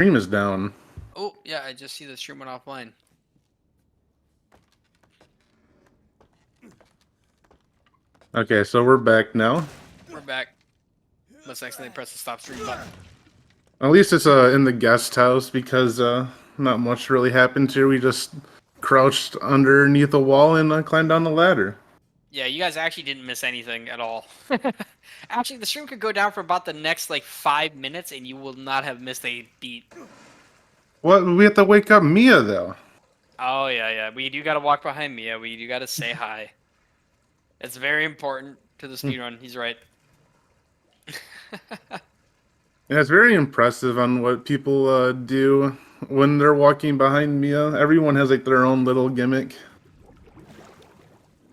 Stream is down. Oh, yeah, I just see the stream went offline. Okay, so we're back now. We're back. Must accidentally press the stop stream button. At least it's in the guest house because not much really happened here. We just crouched underneath a wall and climbed down the ladder. Yeah, you guys actually didn't miss anything at all. Actually, the stream could go down for about the next, like, 5 minutes, and you will not have missed a beat. What? We have to wake up Mia, though. Oh, yeah. We do gotta walk behind Mia. We do gotta say hi. It's very important to the speedrun. He's right. Yeah, it's very impressive on what people do when they're walking behind Mia. Everyone has like their own little gimmick.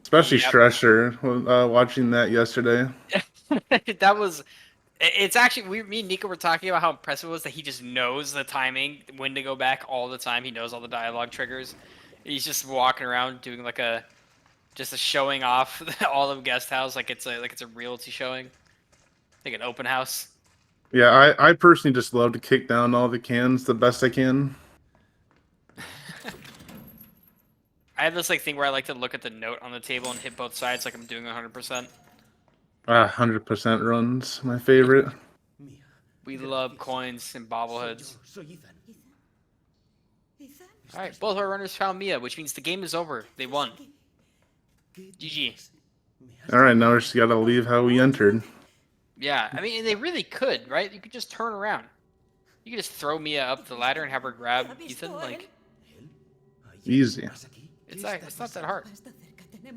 Especially Yep. Stresher, watching that yesterday. That was... It's actually... Me and Nico were talking about how impressive it was that he just knows the timing, when to go back all the time. He knows all the dialogue triggers. He's just walking around doing like a... Just a showing off all of guest house like it's a realty showing. Like an open house. Yeah, I personally just love to kick down all the cans the best I can. I have this like thing where I like to look at the note on the table and hit both sides like I'm doing 100%. 100% runs, my favorite. We love coins and bobbleheads. Alright, both our runners found Mia, which means the game is over. They won. GG. Alright, now we just gotta leave how we entered. Yeah, I mean, they really could, right? You could just turn around. You could just throw Mia up the ladder and have her grab Ethan, like... Easy. It's not that hard.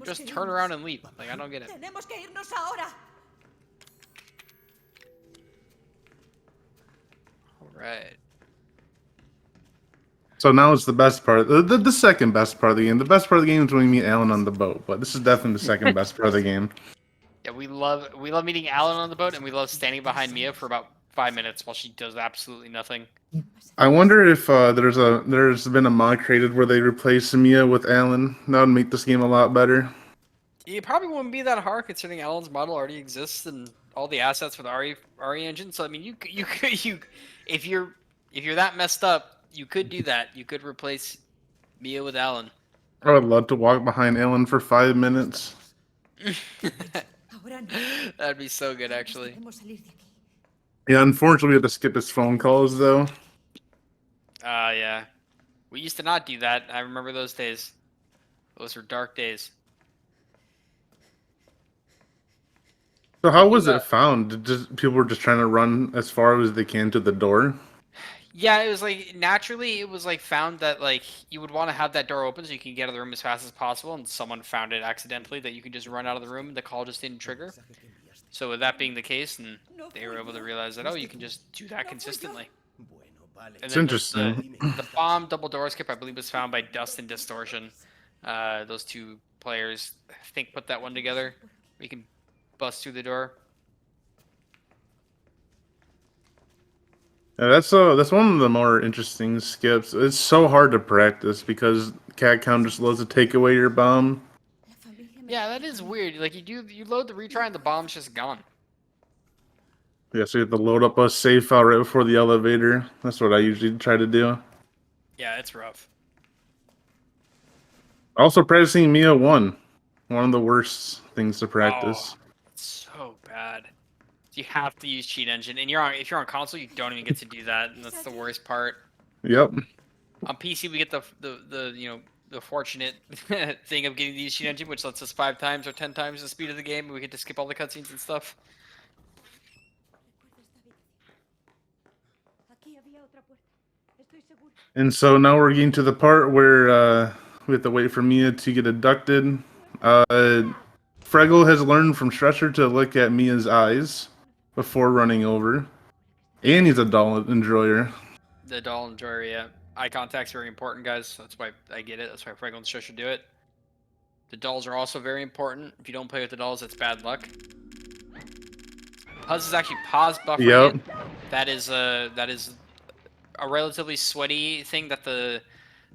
Just turn around and leave. Like, I don't get it. Alright. So now it's the best part. The second best part of the game. The best part of the game is when we meet Alan on the boat, but this is definitely the second best part of the game. Yeah, we love meeting Alan on the boat, and we love standing behind Mia for about 5 minutes while she does absolutely nothing. I wonder if there's been a mod created where they replace Mia with Alan. That would make this game a lot better. It probably wouldn't be that hard considering Alan's model already exists and all the assets for the RE engine. So I mean, you if you're that messed up, you could do that. You could replace Mia with Alan. I would love to walk behind Alan for 5 minutes. That'd be so good, actually. Yeah, unfortunately, we had to skip his phone calls, though. Yeah. We used to not do that. I remember those days. Those were dark days. So how was it found? People were just trying to run as far as they can to the door? Yeah, it was like, naturally, it was like found that like you would want to have that door open so you can get out of the room as fast as possible, and someone found it accidentally that you could just run out of the room and the call just didn't trigger. So with that being the case, and they were able to realize that, oh, you can just do that consistently. And It's then interesting. The bomb double door skip, I believe, was found by Dust and Distortion. Those two players, I think, put that one together. We can bust through the door. Yeah, that's one of the more interesting skips. It's so hard to practice because cat count just loves to take away your bomb. Yeah, that is weird. Like you load the retry and the bomb's just gone. Yeah, so you have to load up a safe file right before the elevator. That's what I usually try to do. Yeah, it's rough. Also, practicing Mia 1. One of the worst things to practice. Oh, it's so bad. You have to use cheat engine, and if you're on console, you don't even get to do that, and that's the worst part. Yep. On PC, we get the fortunate thing of getting to use cheat engine, which lets us 5 times or 10 times the speed of the game, and we get to skip all the cutscenes and stuff. And so now we're getting to the part where we have to wait for Mia to get abducted. Freggel has learned from Stresher to look at Mia's eyes before running over. And he's a doll enjoyer. The doll enjoyer, yeah. Eye contact's very important, guys. That's why I get it. That's why Freggel and Stresher do it. The dolls are also very important. If you don't play with the dolls, that's bad luck. Puzz is actually pause buffering. Yep. It. That is a relatively sweaty thing that the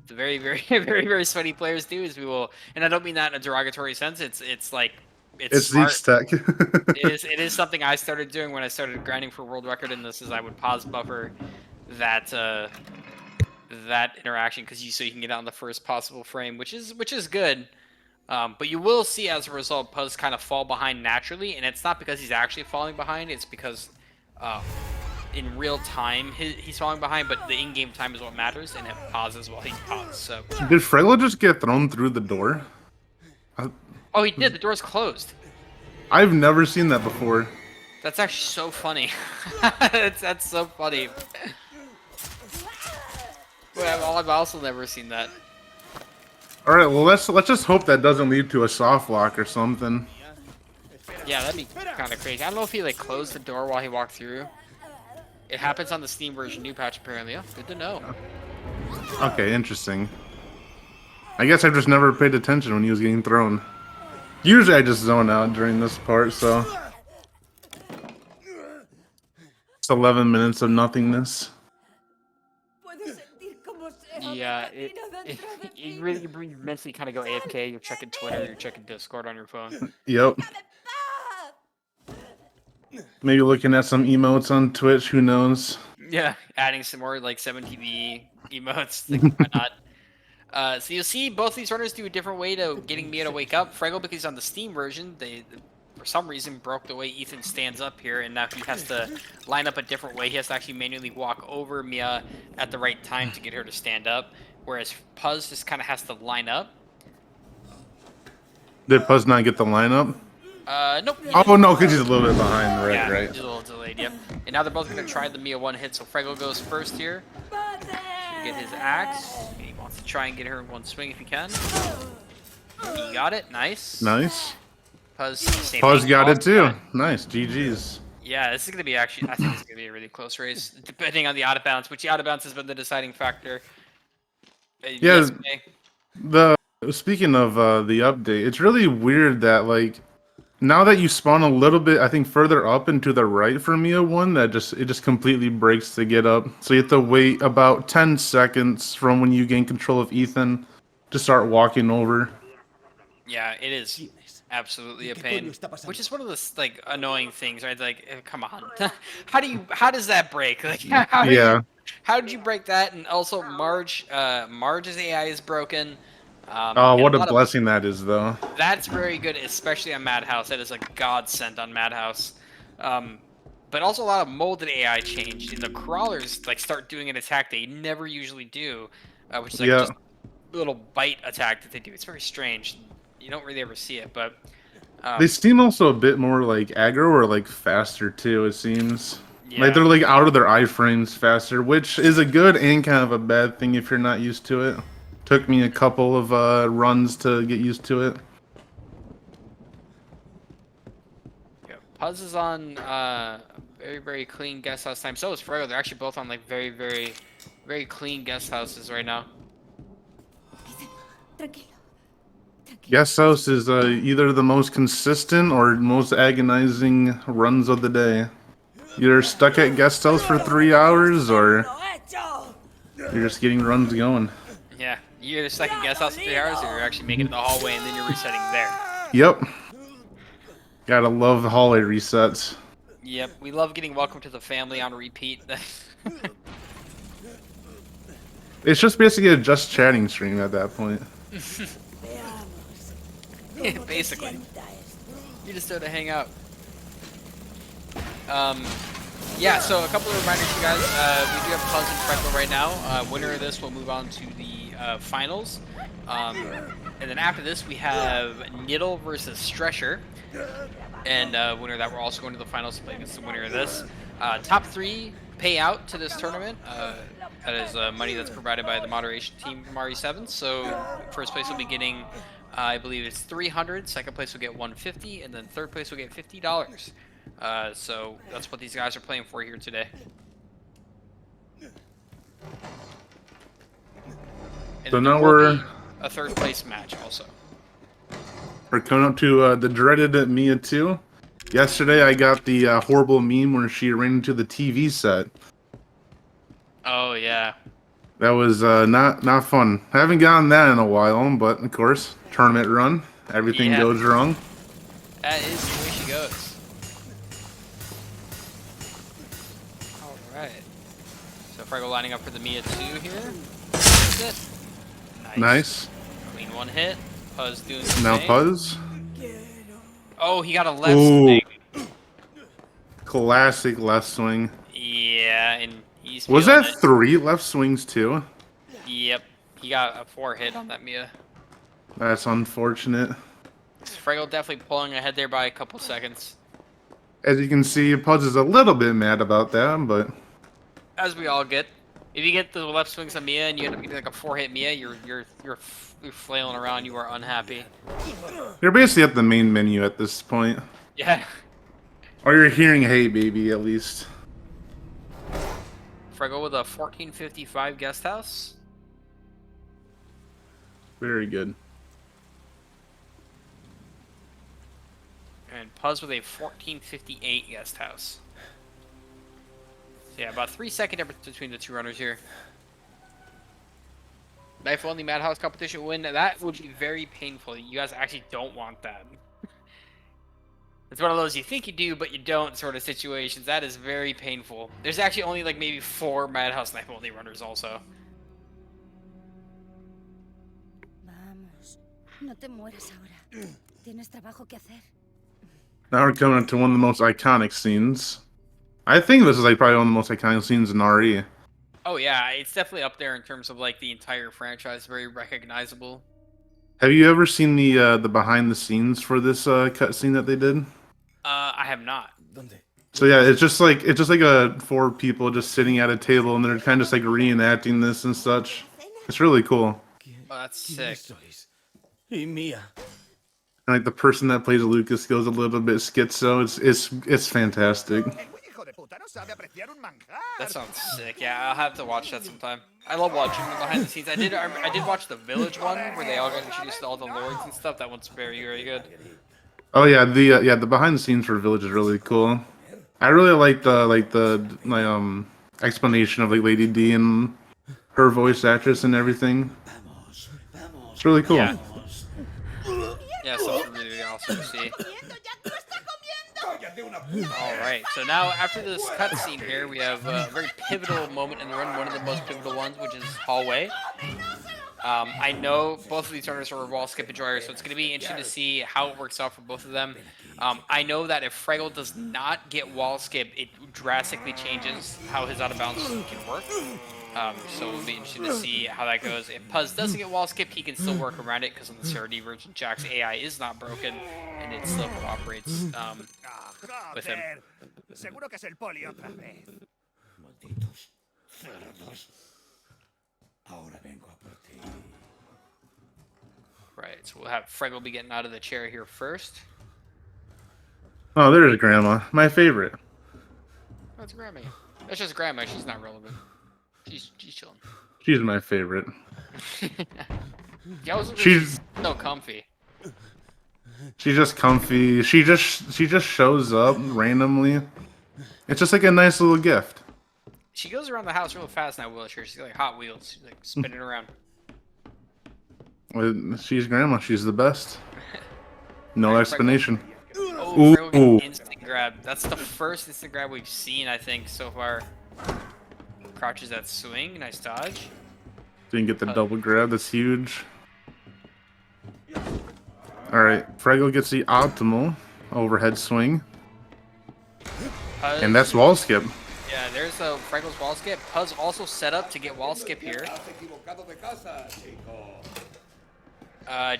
very very sweaty players do. Is we will, and I don't mean that in a derogatory sense. It's like it's smart. Zeke's tech. It is something I started doing when I started grinding for world record in this. Is I would pause buffer that that interaction because so you can get out in the first possible frame, which is good. But you will see as a result Puzz kind of fall behind naturally, and it's not because he's actually falling behind. It's because in real time he's falling behind, but the in-game time is what matters, and it pauses while he's paused. So. Did Freggel just get thrown through the door? Oh, he did. The door's closed. I've never seen that before. That's actually so funny. That's so funny. Well, I've also never seen that. All right, well let's just hope that doesn't lead to a soft lock or something. Yeah, that'd be kind of crazy. I don't know if he like closed the door while he walked through. It happens on the Steam version new patch apparently. Yeah, good to know. Okay, interesting. I guess I've just never paid attention when he was getting thrown. Usually I just zone out during this part, so it's 11 minutes of nothingness. Yeah, you really mentally kind of go AFK. You're checking Twitter, you're checking Discord on your phone. Yep. Maybe looking at some emotes on Twitch, who knows? Yeah, adding some more like 7TV emotes, like why not? So you'll see both these runners do a different way to getting Mia to wake up. Freggel, because on the Steam version, they for some reason broke the way Ethan stands up here, and now he has to line up a different way. He has to actually manually walk over Mia at the right time to get her to stand up, whereas Puzz just kind of has to line up. Did Puzz not get the lineup? Nope. Oh no, because he's a little bit behind. Right, yeah, right. He's a little delayed. Yep. And now they're both gonna try the Mia one hit. So Freggel goes first here. Get his axe. He wants to try and get her in one swing if he can. He got it. Nice. Nice. Puzz got it too. Nice. GG's. Yeah, this is gonna be actually. I think this is gonna be a really close race, depending on the out of bounds. Which the out of bounds has been the deciding factor. Yeah. Speaking of the update, it's really weird that like now that you spawn a little bit, I think further up and to the right for Mia 1, that it just completely breaks to get up. So you have to wait about 10 seconds from when you gain control of Ethan to start walking over. Yeah, it is absolutely a pain. Which is one of the like annoying things, right? Like, come on, how does that break? Like, how did you break that? And also, Marge's AI is broken. Oh, what a blessing that is, though. That's very good, especially on Madhouse. That is a godsend on Madhouse. But also a lot of molded AI changed. And the crawlers like start doing an attack they never usually do, which is like just a little bite attack that they do. It's very strange. You don't really ever see it, but they seem also a bit more like aggro or like faster too. It seems like they're like out of their iframes faster, which is a good and kind of a bad thing if you're not used to it. Took me a couple of runs to get used to it. Yeah, Puzz is on very, very clean guest house time. So is Freggel. They're actually both on like very, very, very clean guest houses right now. Guest house is either the most consistent or most agonizing runs of the day. You're stuck at guest house for 3 hours, or you're just getting runs going. Yeah, you're either stuck in guest house for 3 hours, or you're actually making it the hallway and then you're resetting there. Yep. Gotta love the hallway resets. Yep, we love getting welcome to the family on repeat. It's just basically a just chatting stream at that point. Basically. You just there to hang out. Yeah, so a couple of reminders, you guys. We do have Puzz and Freggel right now. Winner of this will move on to the finals. And then after this, we have Niddle versus Stresher. And winner of that, we're also going to the finals to play against the winner of this. Top 3 pay out to this tournament. That is money that's provided by the moderation team from RE7. So first place will be getting, I believe it's 300. Second place will get 150, and then third place will get $50. So that's what these guys are playing for here today. And so now we're a third place match also. We're coming up to the dreaded Mia 2. Yesterday I got the horrible meme where she ran into the TV set. Oh yeah. That was not fun. I haven't gotten that in a while, but of course, tournament run, everything goes wrong. That is the way she goes. Alright. So Freggel lining up for the Mia 2 here. That's it. Nice. Clean one hit. Puzz doing the Now same. Puzz. Oh, he got a left Ooh. swing. Classic left swing. Yeah, and he's Was feeling that it. 3 left swings too? Yep. He got a 4 hit on that Mia. That's unfortunate. Freggel definitely pulling ahead there by a couple seconds. As you can see, Puzz is a little bit mad about that, but As we all get. If you get the left swings on Mia and you end up getting like a 4-hit Mia, you're flailing around. You are unhappy. you're basically at the main menu at this point. Yeah. Or you're hearing "Hey, baby" at least. Freggel with a 1455 guest house. Very good. And Puzz with a 1458 guest house. So yeah, about 3-second difference between the two runners here. Knife only Madhouse competition win. That would be very painful. You guys actually don't want that. It's one of those you think you do, but you don't sort of situations. That is very painful. There's actually only like maybe 4 Madhouse knife only runners also. Vamos, no te mueras ahora. Tienes trabajo que hacer. Now we're coming to one of the most iconic scenes. I think this is like probably one of the most iconic scenes in RE. Oh yeah, it's definitely up there in terms of like the entire franchise. Very recognizable. Have you ever seen the behind the scenes for this cutscene that they did? I have not. So yeah, it's just like a 4 people just sitting at a table and they're kind of just like reenacting this and such. It's really cool. Oh, that's sick. And like the person that plays Lucas goes a little bit schizo. It's fantastic. That sounds sick. Yeah, I'll have to watch that sometime. I love watching the behind the scenes. I did watch the Village one where they all got introduced to all the lords and stuff. That one's very good. Oh yeah, the behind the scenes for Village is really cool. I really like the explanation of like Lady D and her voice actress and everything. It's really cool. Yeah, yeah, something really awesome to see. Alright, so now after this cutscene here, we have a very pivotal moment in the run, one of the most pivotal ones, which is Hallway. I know both of these runners are wall skip enjoyers, so it's going to be interesting to see how it works out for both of them. I know that if Freggel does not get wall skip, it drastically changes how his out of bounds can work. So it'll be interesting to see how that goes. If Puzz doesn't get wall skip, he can still work around it because on the CRD version, Jack's AI is not broken and it still cooperates with him. Seguro que es el poli otra vez. Malditos cerdos. Ahora vengo a por ti. Right, so we'll have Freggel be getting out of the chair here first. Oh, there's Grandma, my favorite. That's Grandma. That's just Grandma. She's not relevant. She's chilling. She's my favorite. Yeah, She's so comfy. She's just comfy. She just shows up randomly. It's just like a nice little gift. She goes around the house real fast in that wheelchair. She's like Hot Wheels. She's like spinning around. She's Grandma. She's the best. No Alright, explanation. Oh, Ooh. Freggel gets an instant grab. That's the first instant grab we've seen, I think, so far. Crouches that swing. Nice dodge. Didn't get the double grab. That's huge. Alright, Freggel gets the optimal overhead swing. Puzz, And that's wall skip. yeah, there's a Freggel's wall skip. Puzz also set up to get wall skip here.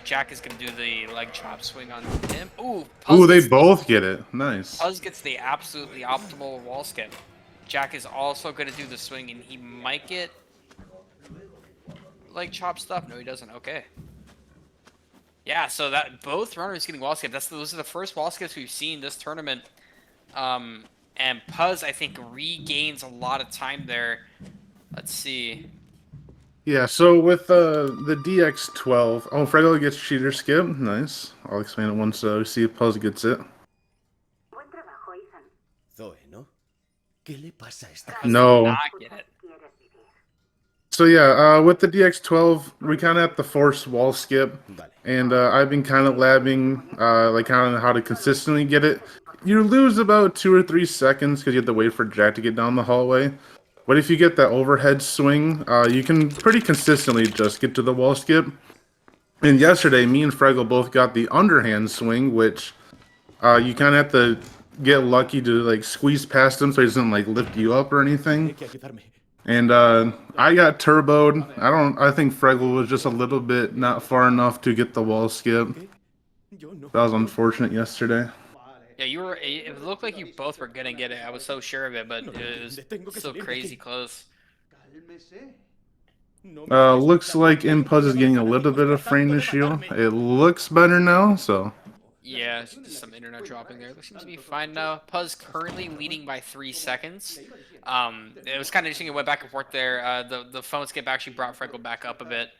Jack is going to do the leg chop swing on him. Ooh, Puzz Ooh, they gets both get it. Nice. Puzz gets the absolutely optimal wall skip. Jack is also going to do the swing, and he might get leg chop stuff. No, he doesn't. Okay. Yeah, so that both runners getting wall skip. Those are the first wall skips we've seen this tournament. And Puzz, I think, regains a lot of time there. Let's see. Yeah, so with the DX12, oh, Freggel gets cheater skip. Nice. I'll explain it once we see if Puzz gets it. Zoe, ¿no? ¿Qué le pasa a esta? No. Not get it. So yeah, with the DX12, we kind of have to force wall skip, and I've been kind of labbing, like kind of how to consistently get it. You lose about 2 or 3 seconds because you have to wait for Jack to get down the hallway. But if you get that overhead swing, you can pretty consistently just get to the wall skip. And yesterday, me and Freggel both got the underhand swing, which you kind of have to get lucky to like squeeze past him so he doesn't like lift you up or anything. And I got turboed. I think Freggel was just a little bit not far enough to get the wall skip. That was unfortunate yesterday. Yeah, you were. It looked like you both were gonna get it. I was so sure of it, but it was so crazy close. Looks like Impuz is getting a little bit of frame issue. It looks better now, so. Yeah, just some internet dropping there. It seems to be fine now. Puz currently leading by 3 seconds. It was kind of interesting. It went back and forth there. The phone skip actually brought Freckle back up a bit.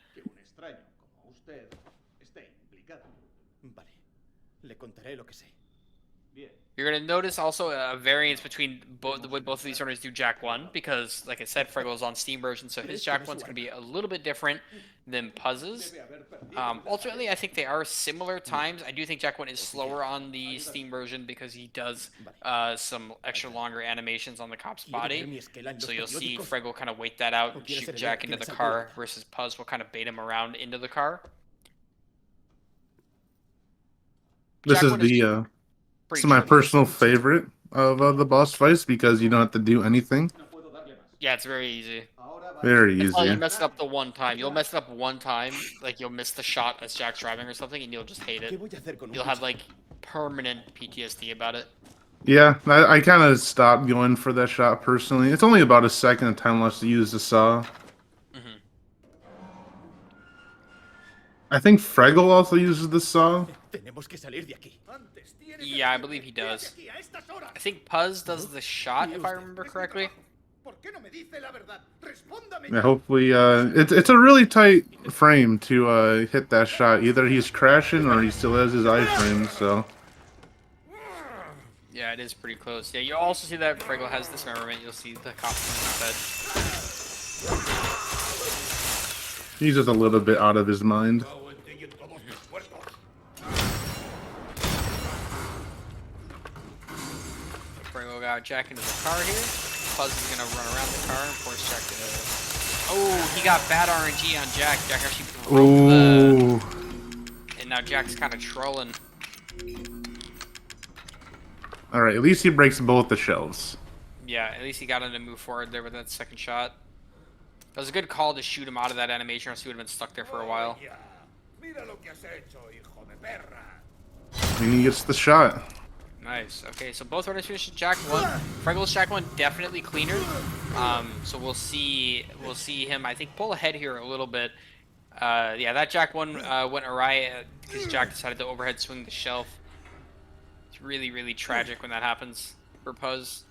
You're gonna notice also a variance between the way both of these runners do Jack 1, because, like I said, Freggel is on Steam version, so his Jack 1's gonna be a little bit different than Puz's. Ultimately, I think they are similar times. I do think Jack 1 is slower on the Steam version because he does some extra longer animations on the cop's body. So you'll see Freggel kind of wait that out and shoot Jack into the car, versus Puz will kind of bait him around into the car. This is the this is my personal favorite of the boss fights because you don't have to do anything. Yeah, it's very easy. Very It's like you easy. mess it up the one time. You'll mess it up one time, like you'll miss the shot as Jack's driving or something, and you'll just hate it. You'll have like permanent PTSD about it. Yeah, I kind of stopped going for that shot personally. It's only about a second of time left to use the saw. I think Freggel also uses the saw. Yeah, I believe he does. I think Puz does the shot, if I remember correctly. Yeah, hopefully, it's a really tight frame to hit that shot. Either he's crashing or he still has his iframe, so. Yeah, it is pretty close. Yeah, you also see that Freggel has dismemberment. You'll see the cop in his bed. He's just a little bit out of his mind. Freggel got Jack into the car here. Puz is gonna run around the car and force Jack to. Oh, he got bad RNG on Jack. Jack actually broke the. And now Jack's kind of trolling. Alright, at least he breaks both the shelves. Yeah, at least he got him to move forward there with that second shot. That was a good call to shoot him out of that animation, or else he would have been stuck there for a while. And he gets the shot. Nice. Okay, so both runners finished Jack 1. Freggel's Jack 1 definitely cleaner. So we'll see him, I think, pull ahead here a little bit. Yeah, that Jack 1 went awry because Jack decided to overhead swing the shelf. It's really, really tragic when that happens for Puz.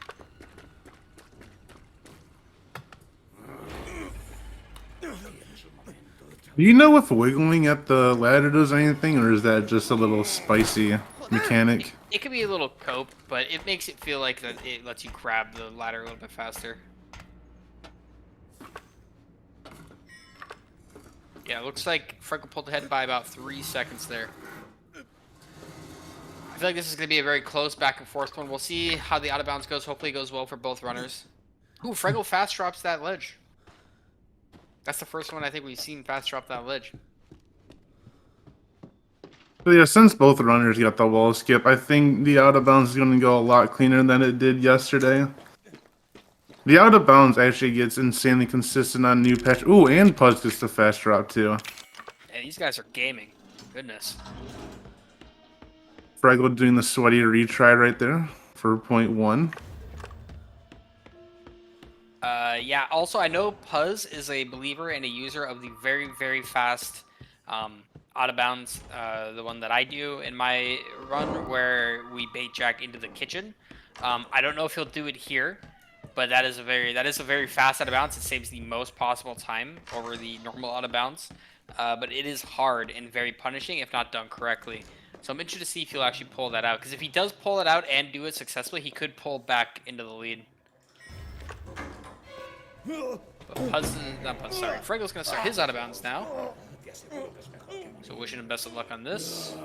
Do you know if wiggling at the ladder does anything, or is that just a little spicy mechanic? It could be a little cope, but it makes it feel like that it lets you grab the ladder a little bit faster. Yeah, it looks like Freckle pulled ahead by about 3 seconds there. I feel like this is going to be a very close back and forth one. We'll see how the out of bounds goes. Hopefully it goes well for both runners. Ooh, Freckle fast drops that ledge. That's the first one I think we've seen fast drop that ledge. So yeah, since both runners got the wall skip, I think the out of bounds is going to go a lot cleaner than it did yesterday. The out of bounds actually gets insanely consistent on new patch. Ooh, and Puz gets the fast drop too. Yeah, these guys are gaming. Goodness. Freggel doing the sweaty retry right there for .1. Yeah, also I know Puz is a believer and a user of the very, very fast out of bounds, the one that I do in my run where we bait Jack into the kitchen. I don't know if he'll do it here, but that is a very fast out of bounds. It saves the most possible time over the normal out of bounds, but it is hard and very punishing if not done correctly. So I'm interested to see if he'll actually pull that out, because if he does pull it out and do it successfully, he could pull back into the lead. But Freggel's gonna start his out of bounds now. So wishing him best of luck on this.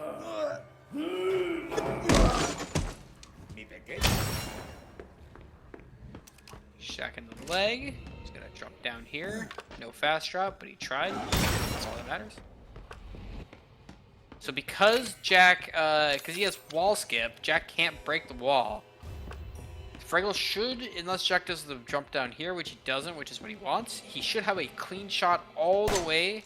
Jack into the leg. He's gonna drop down here. No fast drop, but he tried. That's all that matters. So because Jack, because he has wall skip, Jack can't break the wall. Freggel should, unless Jack does the jump down here, which he doesn't, which is what he wants, he should have a clean shot all the way.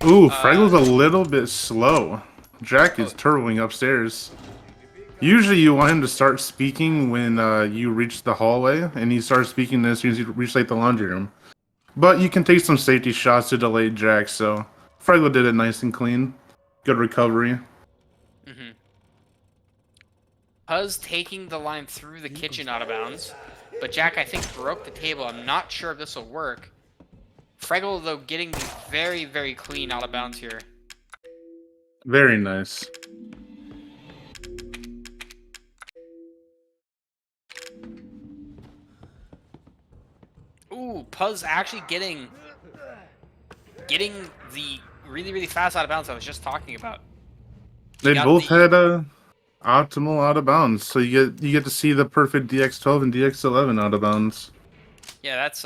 Ooh, Freggel's a little bit slow. Jack is turtling upstairs. Usually you want him to start speaking when you reach the hallway, and he starts speaking as soon as you reach like the laundry room. But you can take some safety shots to delay Jack, so Freggel did it nice and clean. Good recovery. Mm-hmm. Puz taking the line through the kitchen out of bounds, but Jack, I think, broke the table. I'm not sure if this will work. Freggel, though, getting very, very clean out of bounds here. Very nice. Ooh, Puz actually getting the really, really fast out of bounds I was just talking about. They both had a optimal out of bounds, so you get to see the perfect DX12 and DX11 out of bounds. Yeah, that's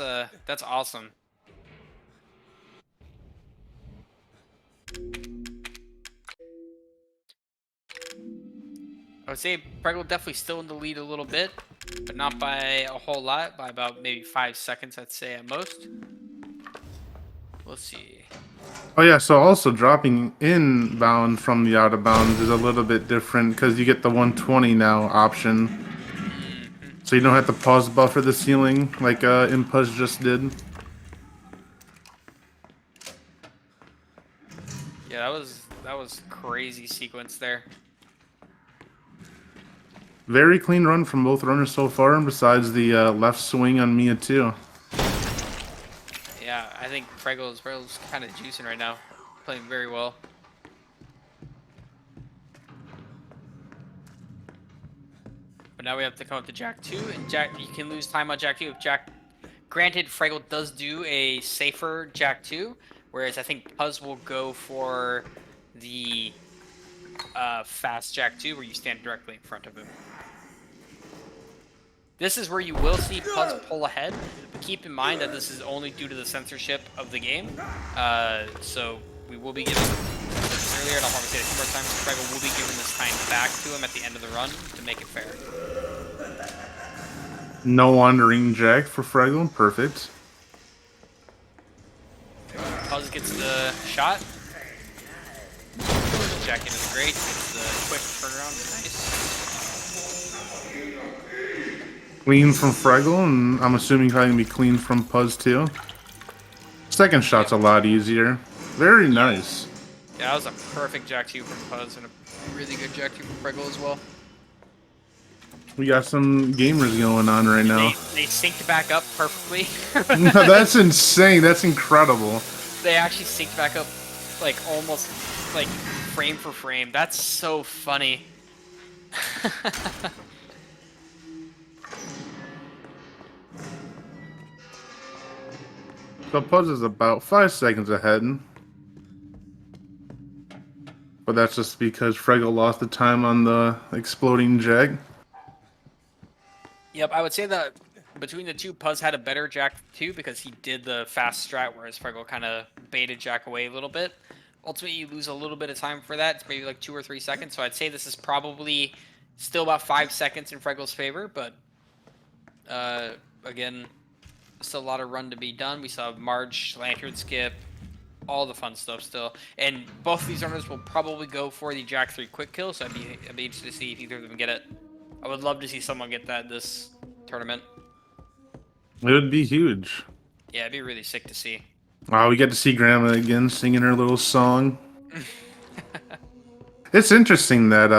awesome. I would say Freggel definitely still in the lead a little bit, but not by a whole lot, by about maybe 5 seconds, I'd say at most. Let's see. Oh yeah, so also dropping inbound from the out of bounds is a little bit different because you get the 120 now option. So you don't have to pause buffer the ceiling like Impuzz just did. Yeah, that was crazy sequence there. Very clean run from both runners so far, and besides the left swing on Mia too. Yeah, I think Freggel's kind of juicing right now, playing very well. But now we have to come up to Jack 2, and Jack, you can lose time on Jack 2 if Jack. Granted, Freggel does do a safer Jack 2, whereas I think Puz will go for the fast Jack 2, where you stand directly in front of him. This is where you will see Puz pull ahead, but keep in mind that this is only due to the censorship of the game. So we will be giving, earlier, and I'll probably say it 2 more times, Freggel will be giving this time back to him at the end of the run to make it fair. No wandering Jack for Freggel, perfect. Puz gets the shot. Jack into the grate, gets the quick turnaround, nice. Clean from Freggel, and I'm assuming probably gonna be clean from Puz too. Second shot's a lot easier. Very nice. Yeah, that was a perfect Jack 2 from Puz and a really good Jack 2 from Freggel as well. We got some gamers going on right now. They synced back up perfectly. That's insane. That's incredible. They actually synced back up like almost like frame for frame. That's so funny. So Puz is about 5 seconds ahead. But that's just because Freggel lost the time on the exploding Jack. Yep, I would say that between the two, Puz had a better Jack 2 because he did the fast strat, whereas Freggel kind of baited Jack away a little bit. Ultimately, you lose a little bit of time for that. It's maybe like 2 or 3 seconds. So I'd say this is probably still about 5 seconds in Freggel's favor. But again, still a lot of run to be done. We saw Marge, Lantern skip, all the fun stuff still. And both of these runners will probably go for the Jack 3 quick kill. So I'd be interested to see if either of them get it. I would love to see someone get that this tournament. It would be huge. Yeah, it'd be really sick to see. Wow, we get to see Grandma again singing her little song. It's interesting that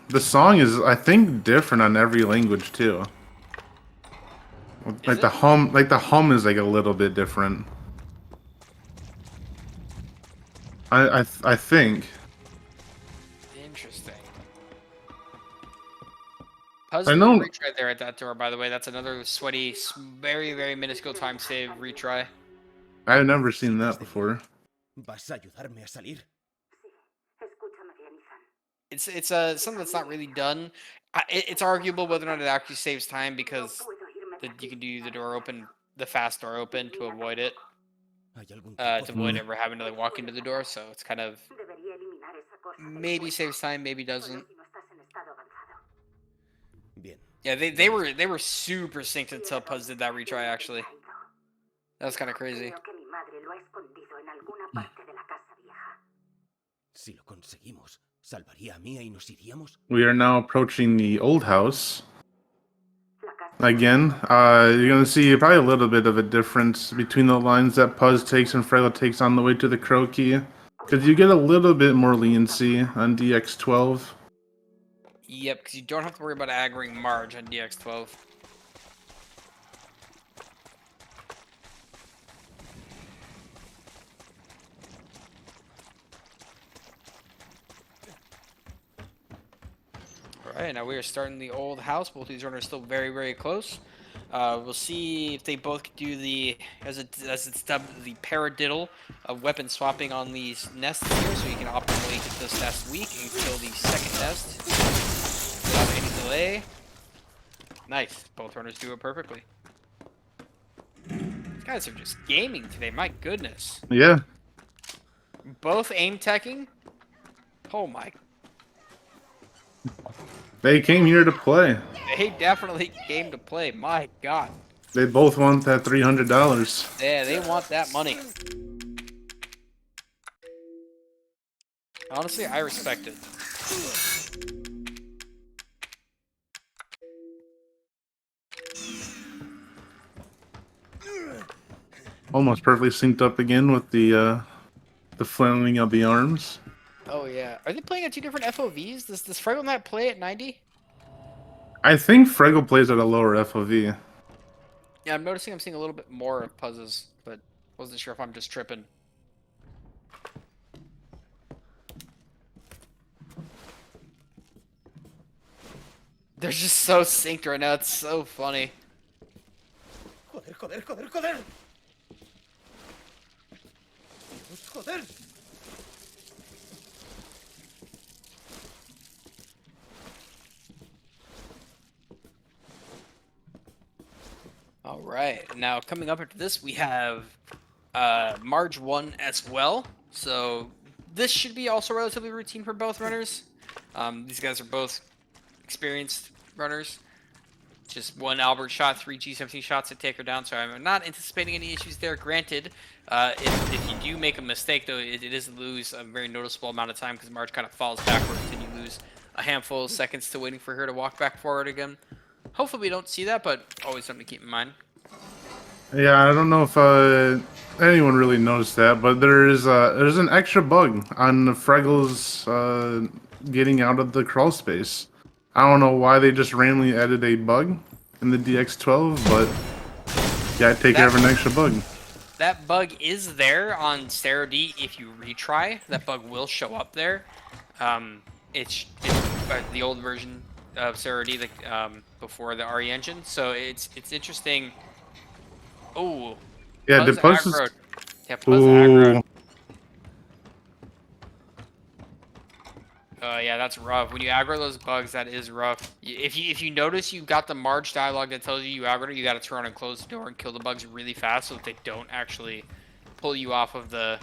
the song is, I think, different on every language too. Like the hum is like a little bit different. I think. Interesting. Puz I know. retry there at that door, by the way. That's another sweaty, very, very minuscule time save retry. I've never seen that before. ¿Vas a ayudarme a salir? It's something that's not really done. It's arguable whether or not it actually saves time because that you can do the door open, the fast door open to avoid it, ¿Hay algún to tipo de... avoid ever having to like walk into the door. So it's kind of maybe saves time, maybe doesn't. Bien. Yeah, they were super synced until Puzz did that retry. Actually, that was kind of crazy. Si lo conseguimos, ¿salvaría a Mia y nos iríamos? We are now approaching the old house. Again, you're gonna see probably a little bit of a difference between the lines that Puzz takes and Freggel takes on the way to the Crow Key. Because you get a little bit more leniency on DX12. Yep, because you don't have to worry about aggroing Marge on DX12. Alright, now we are starting the old house. Both these runners still very, very close. We'll see if they both can do the, as it's dubbed, the paradiddle of weapon swapping on these nests here, so you can optimally get this nest weak and kill the second nest without any delay. Nice. Both runners do it perfectly. These guys are just gaming today, my goodness. Yeah. Both aim teching. Oh my. They came here to play. They definitely came to play, my god. They both want that $300. Yeah, they want that money. Honestly, I respect it. Almost perfectly synced up again with the flailing of the arms. Oh yeah. Are they playing at two different FOVs? Does Freggel not play at 90? I think Freggel plays at a lower FOV. Yeah, I'm noticing I'm seeing a little bit more of Puzzes, but wasn't sure if I'm just tripping. They're just so synced right now. It's so funny. Joder, joder, joder, joder. Joder. All right, now coming up after this, we have Marge 1 as well. So this should be also relatively routine for both runners. These guys are both experienced runners. Just one Albert shot, 3 G17 shots to take her down, so I'm not anticipating any issues there. Granted, if you do make a mistake, though, it is lose a very noticeable amount of time because Marge kind of falls backwards and you lose a handful of seconds to waiting for her to walk back forward again. Hopefully we don't see that, but always something to keep in mind. Yeah, I don't know if anyone really noticed that, but there's an extra bug on Freggel's getting out of the crawl space. I don't know why they just randomly added a bug in the DX12, but yeah, take care of an extra bug. That bug is there on Sarah D. If you retry, that bug will show up there. It's the old version of Sarah D, before the RE engine, so it's interesting. Oh, Yeah, Puzz the Puzz is... aggroed. Yeah, Puzz aggroed. Yeah, that's rough. When you aggro those bugs, that is rough. If you notice you got the Marge dialogue that tells you aggroed, you got to turn and close the door and kill the bugs really fast so that they don't actually pull you off of the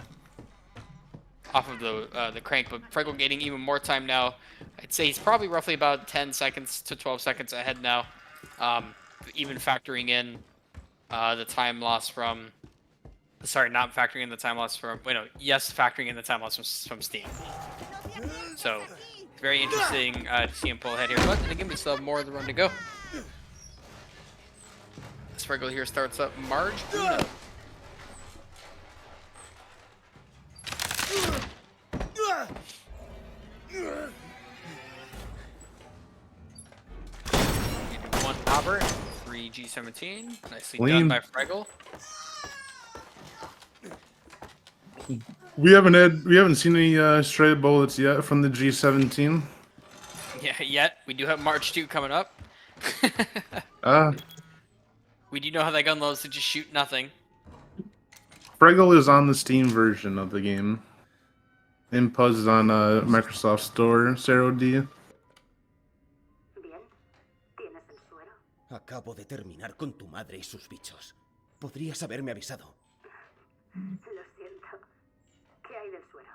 crank. But Freggel getting even more time now. I'd say he's probably roughly about 10 seconds to 12 seconds ahead now, even factoring in the time loss from. Sorry, not factoring in the time loss from. Wait, no, yes, factoring in the time loss from Steam. So, it's very interesting to see him pull ahead here. But then again, we still have more of the run to go. This Freggel here starts up Marge. Uno. One Albert, 3 G17. Nicely done by Freggel. We haven't seen any stray bullets yet from the G17. Yeah, yet we do have March 2 coming up. We do know how that gun loads to just shoot nothing. Freggel is on the Steam version of the game. Impuzz is on Microsoft Store, Zero D. Acabo de terminar con tu madre y sus bichos. Podrías haberme avisado. Lo siento. ¿Qué hay del suero?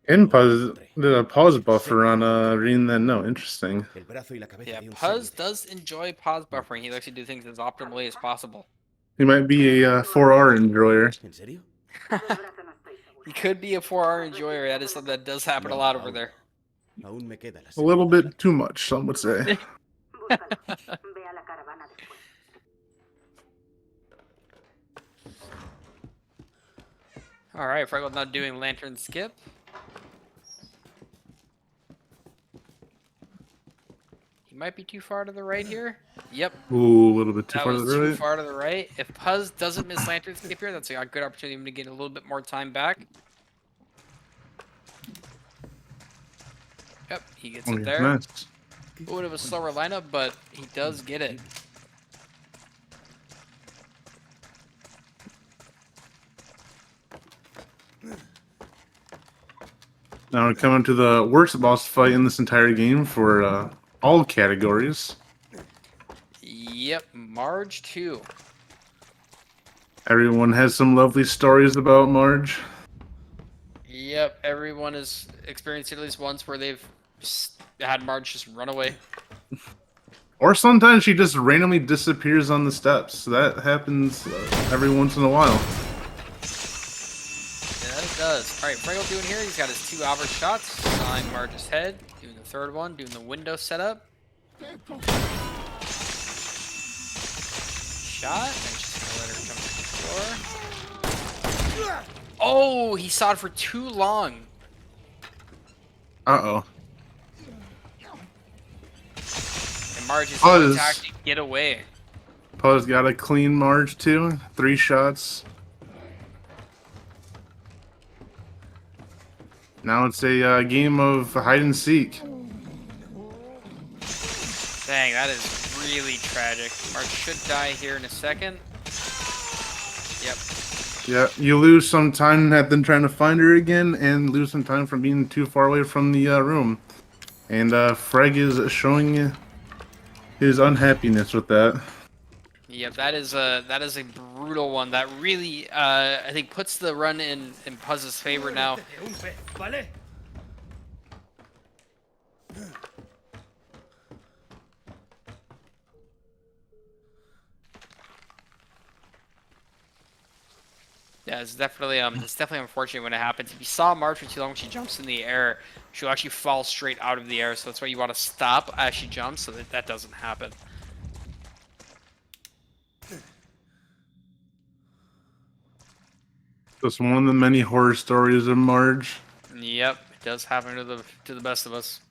Impuzz did a pause buffer on reading that note. Interesting. El brazo y la cabeza Yeah, de un Puzz servite. does enjoy pause buffering. He likes to do things as optimally as possible. He might be a 4R enjoyer. ¿En serio? Del brazo no estoy segura. He could be a 4R enjoyer. That is something that does happen a lot over aún. there. Aún me queda la A little segunda. bit too much, some would say. Búscalo. Ve a la caravana después. All right, Freggel not doing lantern skip. He might be too far to the right here. Yep, Ooh, a little bit too that far to was the too right. far to the right. If Puzz doesn't miss lantern skip here, that's a good opportunity for him to get a little bit more time back. Yep, he gets Oh, it yeah, there. nice. A little bit of a slower lineup, but he does get it. Now we're coming to the worst boss fight in this entire game for all categories. Yep, Marge 2. Everyone has some lovely stories about Marge. Yep, everyone has experienced it at least once where they've just had Marge just run away. Or sometimes she just randomly disappears on the steps. That happens every once in a while. Yeah, it does. Alright, Freggel doing here, he's got his 2 Albert shots, sawing Marge's head, doing the third one, doing the window setup. Shot, and just gonna let her jump to the floor. Oh, he sawed for too long. Uh-oh. And Marge is Puzz. able to actually get away. Puzz got a clean Marge too. 3 shots. Now it's a game of hide and seek. Dang, that is really tragic. Marge should die here in a second. Yep. Yeah, you lose some time at them trying to find her again, and lose some time from being too far away from the room. And Freg is showing his unhappiness with that. Yep, that is a brutal one. That really, I think, puts the run in Puzz's favor now. Muérdete un pez, ¿vale? Yeah, it's definitely unfortunate when it happens. If you saw Marge for too long, when she jumps in the air, she'll actually fall straight out of the air. So that's why you want to stop as she jumps, so that that doesn't happen. Just one of the many horror stories of Marge. Yep, it does happen to the best of us.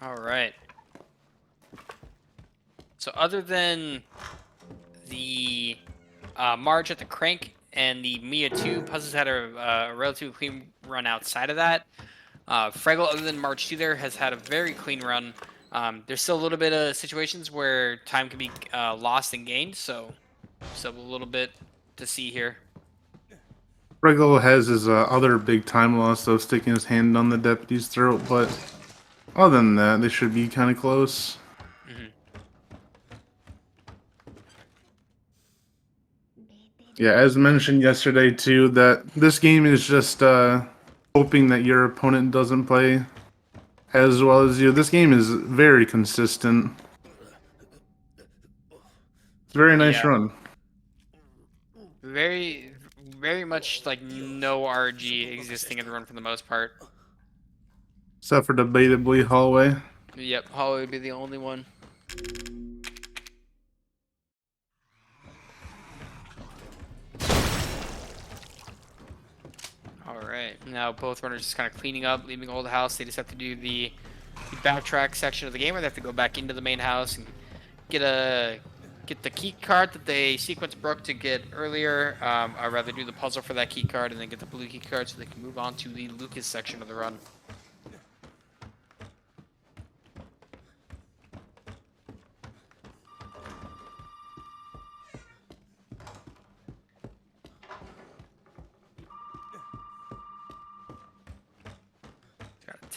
All right. So other than the Marge at the crank and the Mia 2, Puzzles had a relatively clean run outside of that. Freggel, other than Marge 2 there, has had a very clean run. There's still a little bit of situations where time can be lost and gained, so still a little bit to see here. Freggel has his other big time loss, though, sticking his hand on the deputy's throat, but other than that, they should be kind of close. Yeah, as mentioned yesterday too, that this game is just hoping that your opponent doesn't play as well as you. This game is very consistent. It's a very nice Yeah. run. Very, very much like no RG existing in the run for the most part. Except for debatably hallway. Yep, Hollow would be the only one. Alright, now both runners just kind of cleaning up, leaving old house. They just have to do the backtrack section of the game where they have to go back into the main house and get the key card that they sequence broke to get earlier. I'd rather do the puzzle for that key card and then get the blue key card so they can move on to the Lucas section of the run.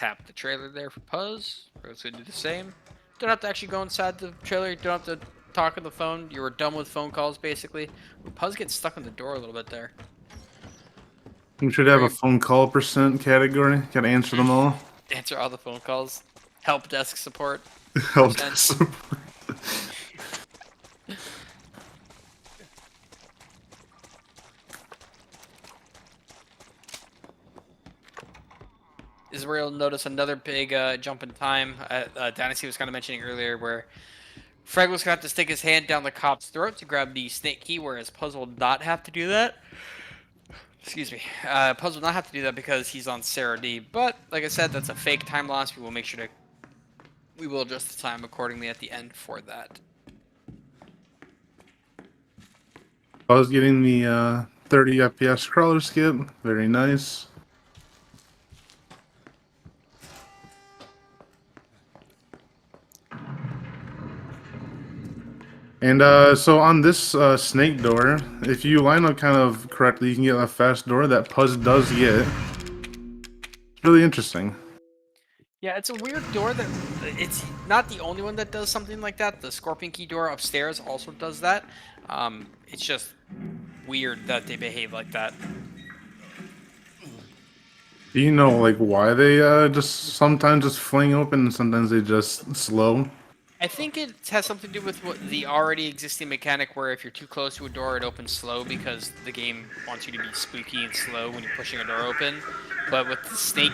tap the trailer there for Puzz. Fregel's gonna do the same. Don't have to actually go inside the trailer. You don't have to talk on the phone. You were done with phone calls, basically. Puzz gets stuck in the door a little bit there. We should have a Very- phone call percent category. Gotta answer them all. Answer all the phone calls. Help desk support. Help Percent. support. This is where you'll notice another big jump in time. Dynasty was kind of mentioning earlier where Freg was going to have to stick his hand down the cop's throat to grab the snake key, whereas Puzz will not have to do that. Excuse me. Puzz will not have to do that because he's on Sarah D. But, like I said, that's a fake time loss. We will make sure to... We will adjust the time accordingly at the end for that. I was getting the 30 FPS crawler skip. Very nice. And so on this snake door, if you line up kind of correctly, you can get a fast door that Puzz does get. It's really interesting. Yeah, it's a weird door that... It's not the only one that does something like that. The Scorpion Key door upstairs also does that. It's just weird that they behave like that. Do you know like why they just sometimes just fling open and sometimes they just slow? I think it has something to do with the already existing mechanic where if you're too close to a door, it opens slow because the game wants you to be spooky and slow when you're pushing a door open. But with the snake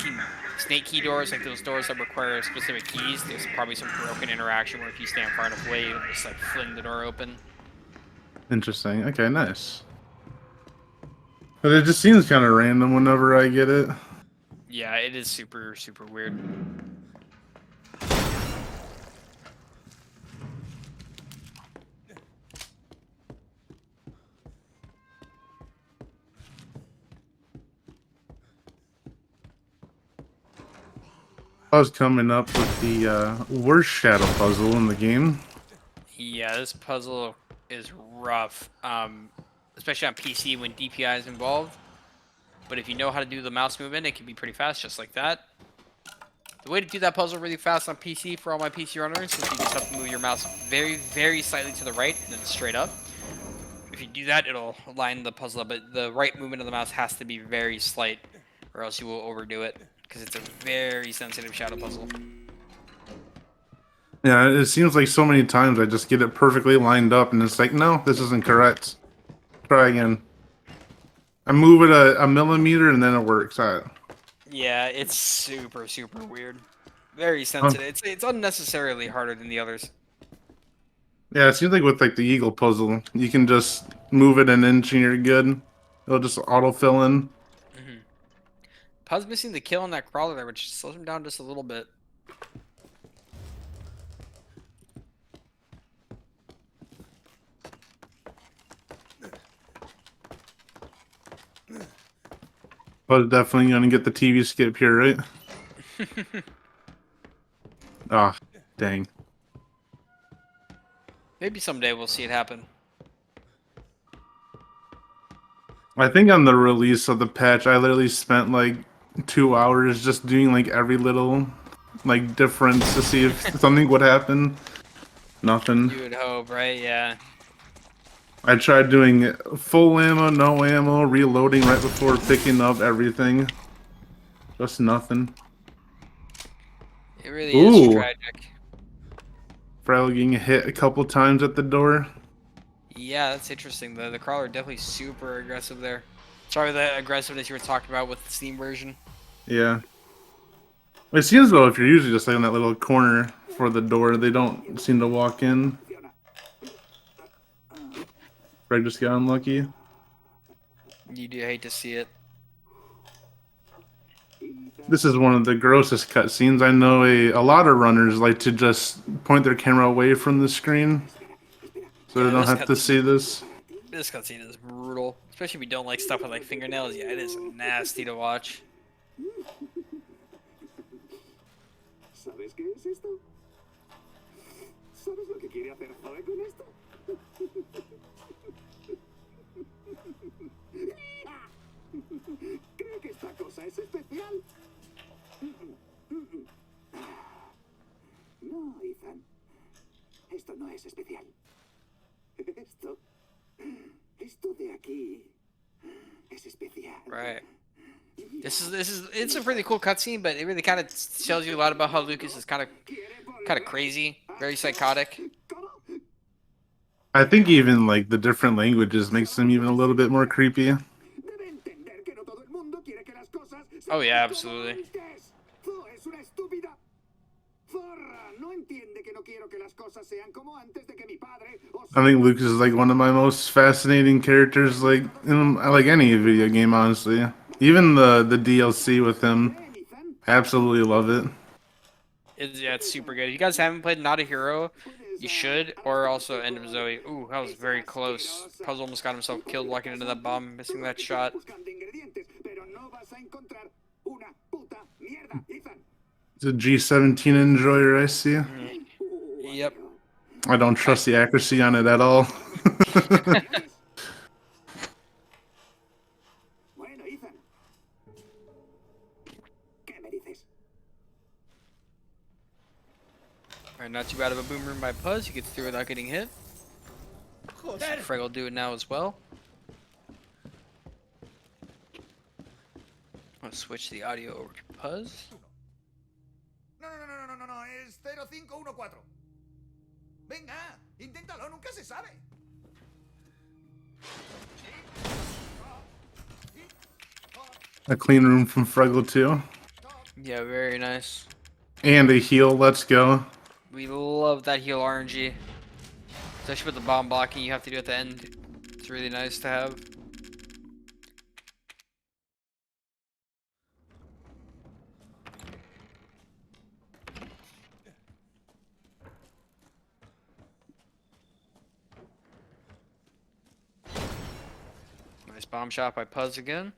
key doors, like those doors that require specific keys, there's probably some broken interaction where if you stand far enough away, it'll just like fling the door open. Interesting. Okay, nice. But it just seems kind of random whenever I get it. Yeah, it is super, super weird. I was coming up with the worst shadow puzzle in the game. Yeah, this puzzle is rough, especially on PC when DPI is involved. But if you know how to do the mouse movement, it can be pretty fast, just like that. The way to do that puzzle really fast on PC for all my PC runners is you just have to move your mouse very, very slightly to the right and then straight up. If you do that, it'll line the puzzle up, but the right movement of the mouse has to be very slight, or else you will overdo it, because it's a very sensitive shadow puzzle. Yeah, it seems like so many times I just get it perfectly lined up and it's like, no, this isn't correct. Try again. I move it a millimeter and then it works. Yeah, it's super, super weird. Very sensitive. It's unnecessarily harder than the others. Yeah, it seems like with like the eagle puzzle, you can just move it an inch and you're good. It'll just auto-fill in. Puzz missing the kill on that crawler there, which slows him down just a little bit. But definitely gonna get the TV skip here, right? Ah, dang. Maybe someday we'll see it happen. I think on the release of the patch, I literally spent like 2 hours just doing like every little like difference to see if something would happen. Nothing. You would hope, right? Yeah. I tried doing full ammo, no ammo, reloading right before picking up everything. Just nothing. It really is Ooh. tragic. Freggel getting hit a couple times at the door. Yeah, that's interesting. The crawler definitely super aggressive there. Sorry, the aggressiveness you were talking about with the Steam version. Yeah. It seems though if you're usually just like in that little corner for the door, they don't seem to walk in. Freg just got unlucky. You do hate to see it. This is one of the grossest cutscenes. I know a lot of runners like to just point their camera away from the screen, so Yeah, they don't this have to see this. This cutscene is brutal, especially if you don't like stuff with like fingernails. Yeah, it is nasty to watch. ¿Sabes qué es esto? ¿Sabes lo que quiere hacer Zoe con esto? ¿Cree que esta cosa es especial? es especial. Esto de aquí es especial. Right. It's a really cool cutscene, but it really kind of tells you a lot about how Lucas is kind of crazy, very psychotic. I think even like the different languages makes them even a little bit more creepy. Debe entender que no todo el mundo quiere que las cosas Oh yeah, sean como absolutely. antes. Zo es una estúpida zorra. No entiende que no quiero que las cosas sean como antes de que mi padre o I think Lucas is like one of my most fascinating characters, like in like any video game, honestly. Even the DLC with him, Ethan. absolutely love it. It's super good. If you guys haven't played Not a Hero, you should, or also End of Zoe. Ooh, that was very close. Puzzle almost got himself killed walking into that bomb, missing that shot. Buscando ingredientes, pero no vas a encontrar una puta mierda, Ethan. It's a G17 enjoyer, I see. Yep. I don't trust the accuracy on it at all. Bueno, Ethan. ¿Qué me dices? Alright, not too bad of a boom room by Puzz. He gets through without getting hit. Freggel will do it now as well. I'll switch the audio over to Puzz. No, es 0514. Venga, inténtalo, nunca se sabe. A clean room from Freggel too. Yeah, very nice. And a heal, let's go. We love that heal RNG. Especially with the bomb blocking you have to do at the end. It's really nice to have. Nice bomb shot by Puzz again.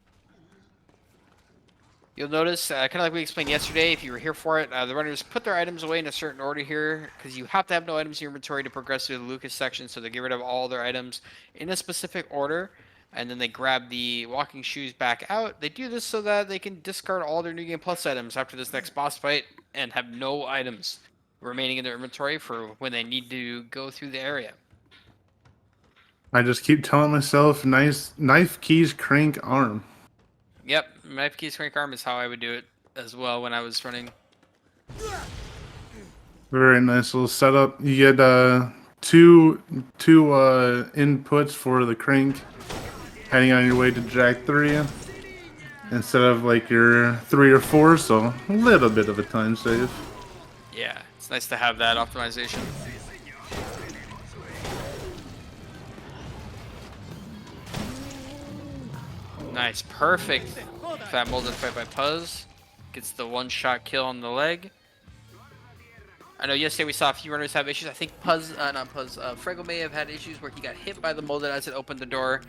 You'll notice, kind of like we explained yesterday, if you were here for it, the runners put their items away in a certain order here, because you have to have no items in your inventory to progress through the Lucas section, so they get rid of all their items in a specific order, and then they grab the walking shoes back out. They do this so that they can discard all their New Game Plus items after this next boss fight, and have no items remaining in their inventory for when they need to go through the area. I just keep telling myself, nice knife keys crank arm. Yep, knife keys crank arm is how I would do it as well when I was running. Very nice little setup. You get two inputs for the crank, heading on your way to Jack 3 instead of like your 3 or 4, so a little bit of a time save. Yeah, it's nice to have that optimization. Nice, perfect. Fat molded fight by Puzz. Gets the one-shot kill on the leg. I know yesterday we saw a few runners have issues. I think Freggel may have had issues where he got hit by the molded as it opened the door.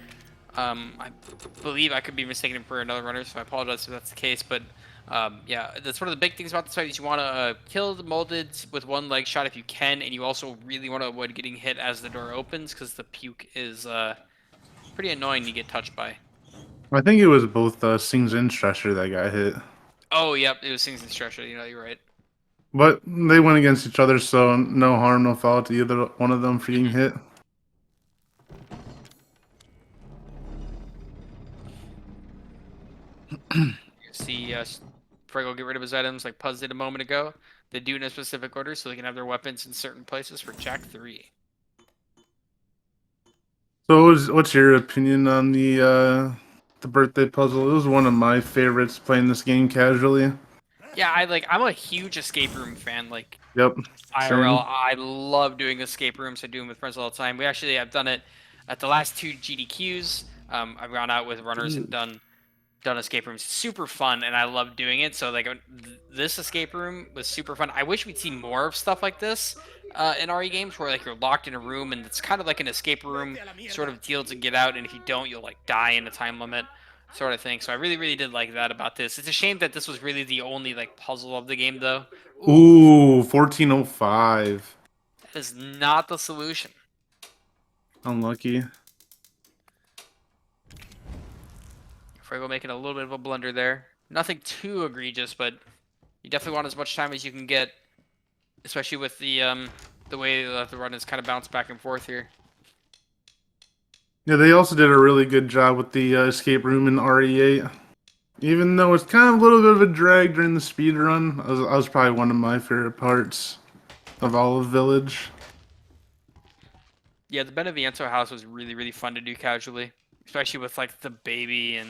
I believe I could be mistaken for another runner, so I apologize if that's the case. But yeah, that's one of the big things about this fight is you want to kill the molded with one leg shot if you can, and you also really want to avoid getting hit as the door opens because the puke is pretty annoying to get touched by. I think it was both Sings and Stresher that got hit. Oh, yep, it was Sings and Stresher. You know, you're right. But they went against each other, so no harm, no foul to either one of them for getting hit. You see Freggel get rid of his items like Puzz did a moment ago. They do it in a specific order so they can have their weapons in certain places for Jack 3. So what's your opinion on the birthday puzzle? It was one of my favorites playing this game casually. Yeah, I'm a huge escape room fan. Like Yep. IRL, Same. I love doing escape rooms. I do them with friends all the time. I've done it at the last 2 GDQs. I've gone out with runners and done escape rooms. Super fun, and I love doing it. So like this escape room was super fun. I wish we'd see more of stuff like this in RE games where like you're locked in a room and it's kind of like an escape room sort of deal to get out, and if you don't, you'll like die in a time limit sort of thing. So I really did like that about this. It's a shame that this was really the only like puzzle of the game though. Ooh, 1405. That is not the solution. Unlucky. Freggel making a little bit of a blunder there. Nothing too egregious, but you definitely want as much time as you can get, especially with the the way that the run is kind of bounced back and forth here. Yeah, they also did a really good job with the escape room in RE8. Even though it's kind of a little bit of a drag during the speed run, that was probably one of my favorite parts of all of Village. Yeah, the Beneviento house was really, really fun to do casually, especially with like the baby and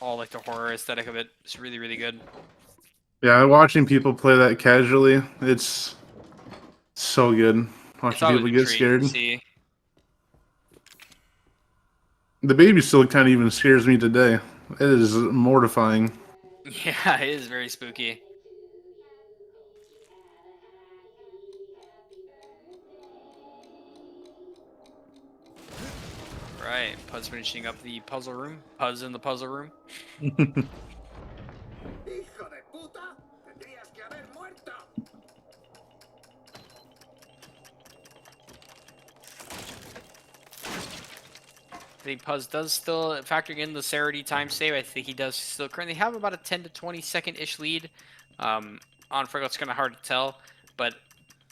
all like the horror aesthetic of it. It's really, really good. Yeah, watching people play that casually, it's so good. It's Watching always people a get treat scared. to see. The baby still kind of even scares me today. It is mortifying. Yeah, it is very spooky. Right, Puzz finishing up the puzzle room. Puzz in the puzzle room. ¡Hijo de puta! ¡Tendrías que haber muerto! I think Puzz does still, factoring in the Cerity time save, I think he does still currently have about a 10 to 20 second-ish lead. On Freggel, it's kind of hard to tell, but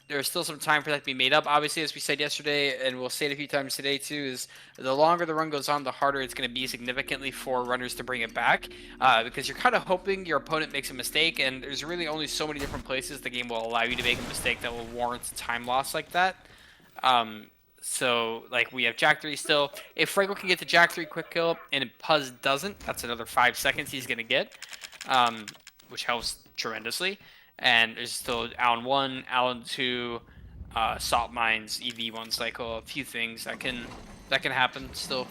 there's still some time for that to be made up. Obviously, as we said yesterday, and we'll say it a few times today too, is the longer the run goes on, the harder it's going to be significantly for runners to bring it back, because you're kind of hoping your opponent makes a mistake, and there's really only so many different places the game will allow you to make a mistake that will warrant time loss like that. So, like, we have Jack 3 still. If Freggel can get the Jack 3 quick kill and Puzz doesn't, that's another 5 seconds he's going to get, which helps tremendously. And there's still Alan 1, Alan 2, Salt Mines, EV1 cycle, a few things that can happen still.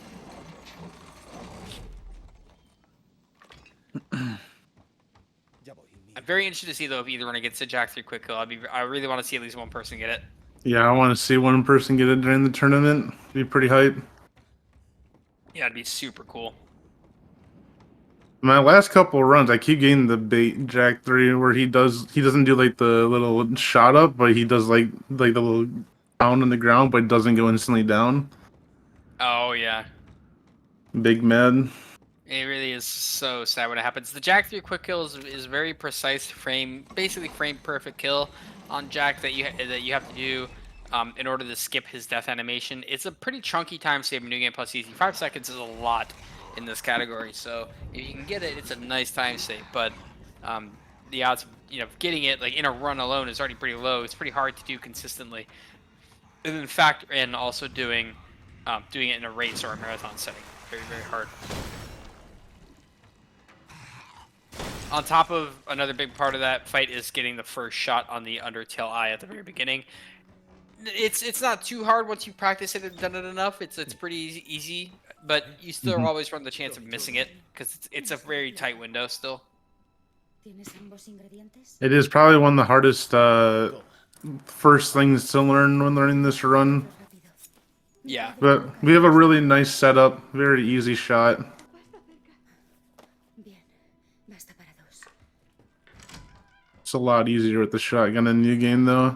I'm very interested to see, though, if either runner gets the Jack 3 quick kill. I really want to see at least one person get it. Yeah, I want to see one person get it during the tournament. Be pretty hype. Yeah, it'd be super cool. My last couple of runs, I keep getting the bait Jack 3 where he doesn't do like the little shot up, but he does like the little pound on the ground, but it doesn't go instantly down. Oh, yeah. Big mad. It really is so sad when it happens. The Jack 3 quick kill is very precise frame, basically frame perfect kill on Jack that you have to do in order to skip his death animation. It's a pretty chunky time save in New Game Plus Easy. 5 seconds is a lot in this category, so if you can get it, it's a nice time save. But the odds of getting it like in a run alone is already pretty low. It's pretty hard to do consistently. And in fact, and also doing it in a race or a marathon setting, very, very hard. On top of another big part of that fight is getting the first shot on the undertail eye at the very beginning. It's not too hard once you practice it and done it enough. It's pretty easy, but you still always run the chance of missing it because it's a very tight window still. It is probably one of the hardest first things to learn when learning this run. Yeah. But we have a really nice setup, very easy shot. It's a lot easier with the shotgun in New Game though.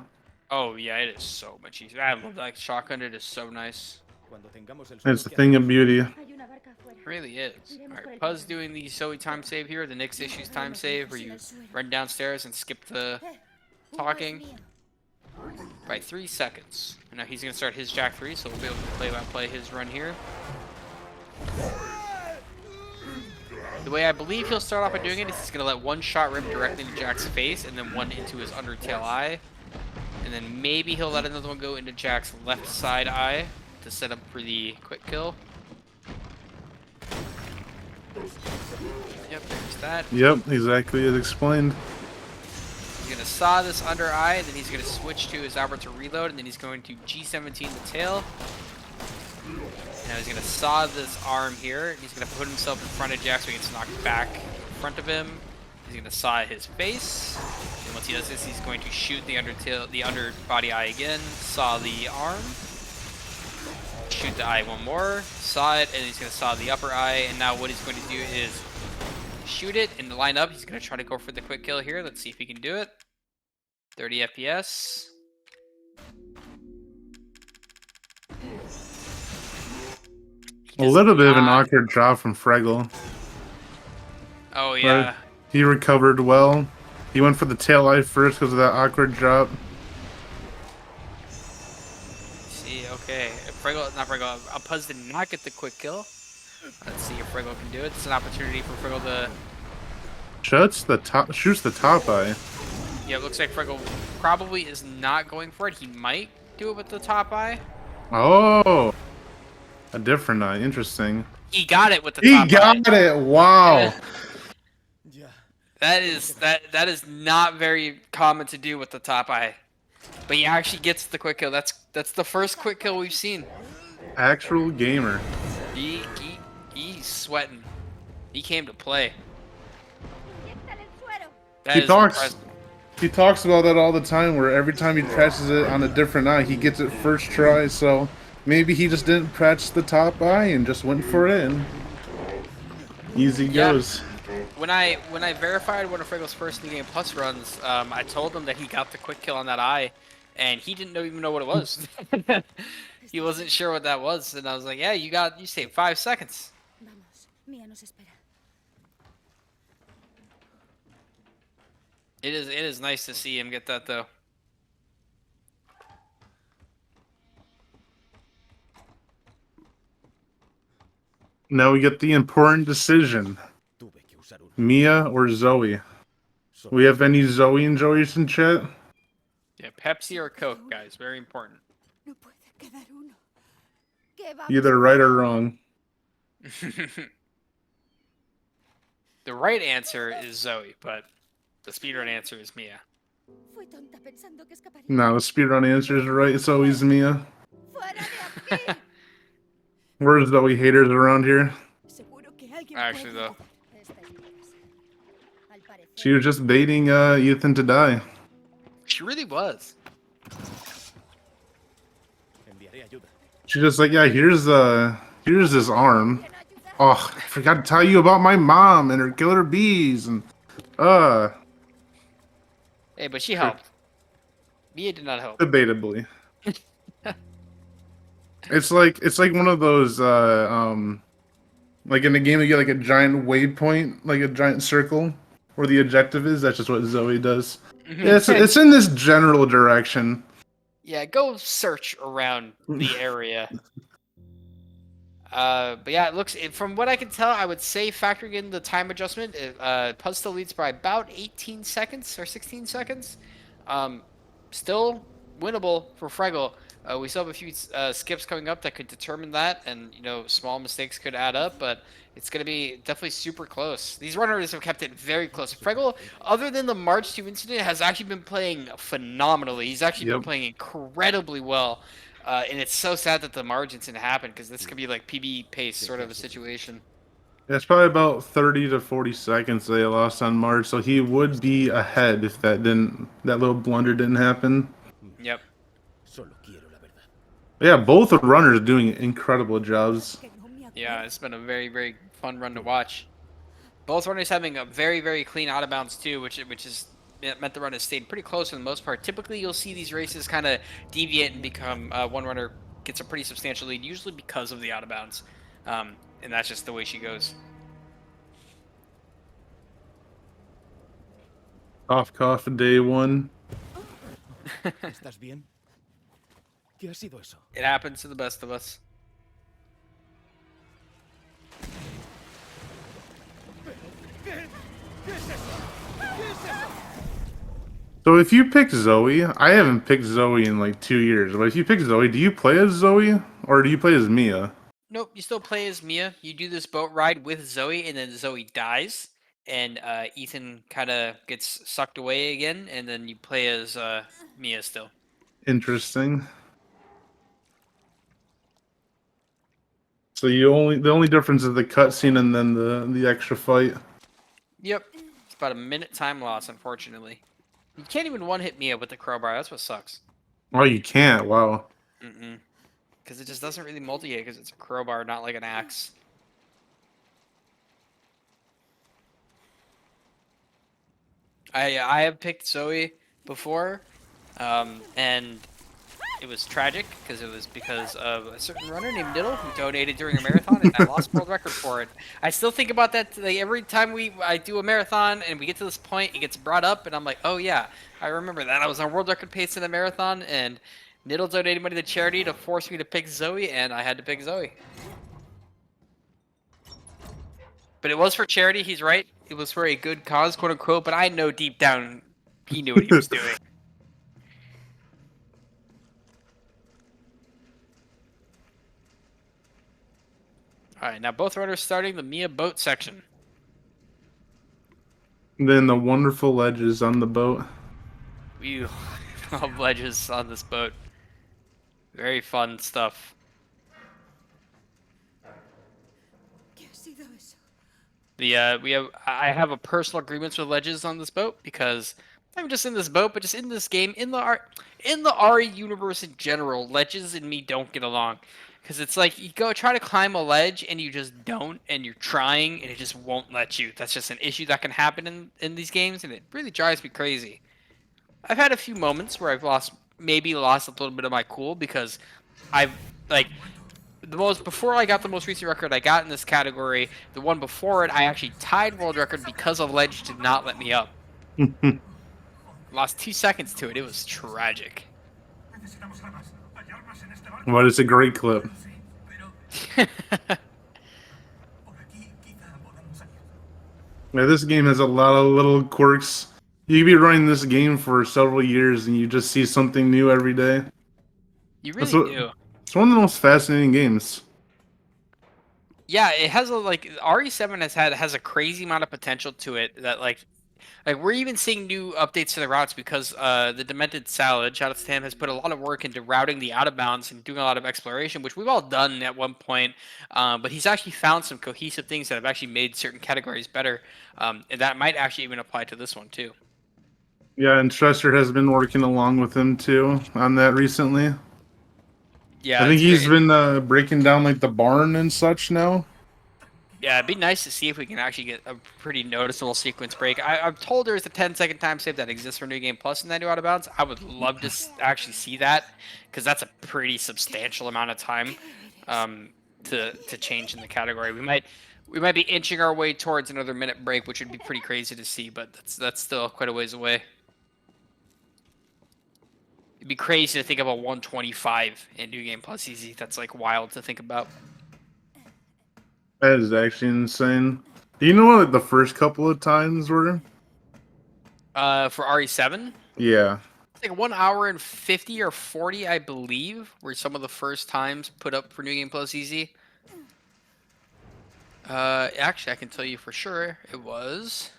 Oh yeah, it is so much easier. I love that shotgun. It is so nice. It's the thing of beauty. It really is. Alright, Puzz doing the Zoe time save here, the Nyx Issues time save, where you run downstairs and skip the talking by 3 seconds. And now he's going to start his Jack 3, so we'll be able to play his run here. The way I believe he'll start off by doing it is he's going to let one shot rip directly into Jack's face and then one into his undertail eye. And then maybe he'll let another one go into Jack's left side eye to set up for the quick kill. Yep, there's that. Yep, exactly as explained. He's going to saw this under eye, and then he's going to switch to his Albert to reload, and then he's going to G17 the tail. Now he's going to saw this arm here, and he's going to put himself in front of Jack so he gets knocked back in front of him. He's going to saw his face, and once he does this, he's going to shoot the underbody eye again, saw the arm, shoot the eye one more, saw it, and he's going to saw the upper eye, and now what he's going to do is shoot it and line up. He's going to try to go for the quick kill here. Let's see if he can do it. 30 FPS. A little bit of an awkward drop from Freggel. Oh, yeah. But he recovered well. He went for the tail eye first because of that awkward drop. Okay, Freggel, not Freggel, Puz did not get the quick kill. Let's see if Freggel can do it. It's an opportunity for Freggel to... Shoots the top eye. Yeah, it looks like Freggel probably is not going for it. He might do it with the top eye. Oh, a different eye. Interesting. He got it with the He top eye. got it. Wow. Ya. That is not very common to do with the top eye. But he actually gets the quick kill. That's the first quick kill we've seen. Actual gamer. He's sweating. He came to play. Inyéctale el suero. That He is talks. impressive. He talks about that all the time, where every time he practices it on a different eye, he gets it first try. So maybe he just didn't practice the top eye and just went for it. And easy Yeah. goes. When I verified one of Freggel's first New Game Plus runs, I told him that he got the quick kill on that eye, and he didn't even know what it was. He wasn't sure what that was, and I was like, "Yeah, you saved 5 seconds." Vamos, Mia nos espera. It is nice to see him get that though. Now we get the important decision: Tuve que usar uno. Mia or Zoe. We have any Zoe enjoyers in chat? Yeah, Pepsi or Coke, guys, very important. No puede quedar uno. ¿Qué vamos Either a right hacer? or wrong. The right answer is Zoe, but the speedrun answer is Mia. Fui tonta pensando que escaparía. No, the speedrun answer is right. It's always Mia. ¡Fuera de aquí! Where's Zoe haters around here? Seguro que alguien Actually, puede though. ayudar. Esta es mi casa. Al parecer, She was just baiting Ethan to die. She really was. Enviaré ayuda. She's just like, yeah, here's this arm. ¿quién ayuda? Oh, I forgot to tell you about my mom and her killer bees and Hey, but she helped. Mia did not help. debatably. It's like one of those like in a game you get like a giant waypoint, like a giant circle where the objective is. That's just what Zoe does. Yeah, it's in this general direction. Yeah, go search around the area. But yeah, from what I can tell, I would say factoring in the time adjustment, Puz still leads by about 18 seconds or 16 seconds. Still winnable for Freggel. We still have a few skips coming up that could determine that, and small mistakes could add up, but it's going to be definitely super close. These runners have kept it very close. Freggel, other than the March 2 incident, has actually been playing phenomenally. He's actually been playing incredibly well. And it's so sad that the March incident happened, because this could be like PB pace sort of a situation. It's probably about 30 to 40 seconds they lost on March, so he would be ahead if that little blunder didn't happen. Yep. Solo quiero la verdad. Yeah, both the runners doing incredible jobs. Que no me Yeah, acuerdo. it's been a very, very fun run to watch. Both runners having a very, very clean out of bounds too, which is meant the run has stayed pretty close for the most part. Typically, you'll see these races kind of deviate and become one runner gets a pretty substantial lead, usually because of the out of bounds, and that's just the way she goes. Cough, day one. ¿Estás bien? ¿Qué ha sido eso? It happens to the best of us. So if you pick Zoe, I haven't picked Zoe in like 2 years, but if you pick Zoe, do you play as Zoe or do you play as Mia? Nope, you still play as Mia. You do this boat ride with Zoe, and then Zoe dies, and Ethan kind of gets sucked away again, and then you play as Mia still. Interesting. So the only difference is the cutscene and then the extra fight. Yep. It's about a minute time loss, unfortunately. You can't even one-hit Mia with the crowbar. That's what sucks. Oh, you can't. Wow. Mm-mm. Because it just doesn't really multi-hit because it's a crowbar, not like an axe. I have picked Zoe before, and it was tragic because it was because of a certain runner named Diddle who donated during a marathon, and I lost world record for it. I still think about that like, every time I do a marathon and we get to this point, it gets brought up, and I'm like, oh yeah, I remember that. I was on world record pace in a marathon, and Niddle donated money to charity to force me to pick Zoe, and I had to pick Zoe. But it was for charity, he's right. It was for a good cause, quote unquote, but I know deep down he knew what he was doing. Alright, now both runners starting the Mia boat section. Then the wonderful ledges on the boat. We love ledges on this boat. Very fun stuff. ¿Qué ha sido eso? I have a personal agreements with ledges on this boat because I'm just in this boat, but just in this game, in the RE universe in general, ledges and me don't get along. Because it's like you go try to climb a ledge and you just don't, and you're trying and it just won't let you. That's just an issue that can happen in these games, and it really drives me crazy. I've had a few moments where I've maybe lost a little bit of my cool because I've like before I got the most recent record I got in this category, the one before it I actually tied world record because a ledge did not let me up. Lost 2 seconds to it. It was tragic. But it's a great clip. Yeah, this game has a lot of little quirks. You could be running this game for several years and you just see something new every day. You really do. It's one of the most fascinating games. Yeah, it has a RE7 has a crazy amount of potential to it that like we're even seeing new updates to the routes because the Demented Salad, shout out to him, has put a lot of work into routing the out of bounds and doing a lot of exploration, which we've all done at one point. But he's actually found some cohesive things that have actually made certain categories better, and that might actually even apply to this one too. Yeah, and Stresser has been working along with him too on that recently. Yeah, I think he's been breaking down like the barn and such now. Yeah, it'd be nice to see if we can actually get a pretty noticeable sequence break. I'm told there's a 10-second time save that exists for New Game Plus in that new out of bounds. I would love to actually see that because that's a pretty substantial amount of time to change in the category. We might be inching our way towards another minute break, which would be pretty crazy to see, but that's still quite a ways away. It'd be crazy to think about 125 in New Game Plus Easy. That's like wild to think about. That is actually insane. Do you know what the first couple of times were? For RE7? Yeah. It's like 1 hour and 50 or 40, I believe, were some of the first times put up for New Game Plus Easy. Actually, I can tell you for sure it was.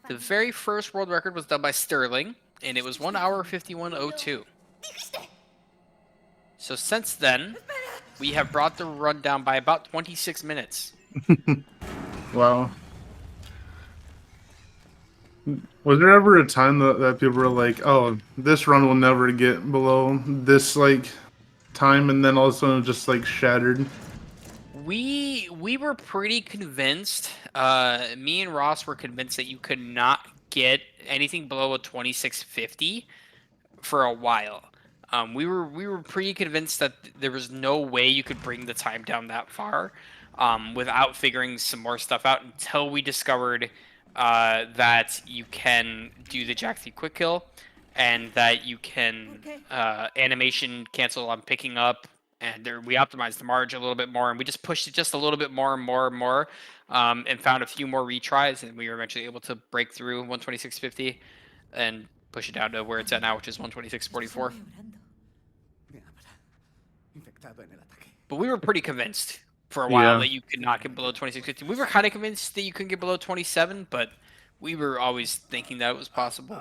The very first world record was done by Sterling, and it was 1 hour 51:02. So since then, we have brought the run down by about 26 minutes. Wow. Was there ever a time that people were like, "Oh, this run will never get below this like time," and then all of a sudden it just like shattered? We were pretty convinced. Me and Ross were convinced that you could not get anything below a 2650 for a while. We were pretty convinced that there was no way you could bring the time down that far without figuring some more stuff out until we discovered that you can do the Jack 3 quick kill and that you can animation cancel on picking up, and we optimized the margin a little bit more, and we just pushed it just a little bit more and more and more, and found a few more retries, and we were eventually able to break through 126.50 and push it down to where it's at now, which is 126.44. But we were pretty convinced for a while that you could not get below 26.50. We were kind of convinced that you couldn't get below 27, but we were always thinking that it was possible.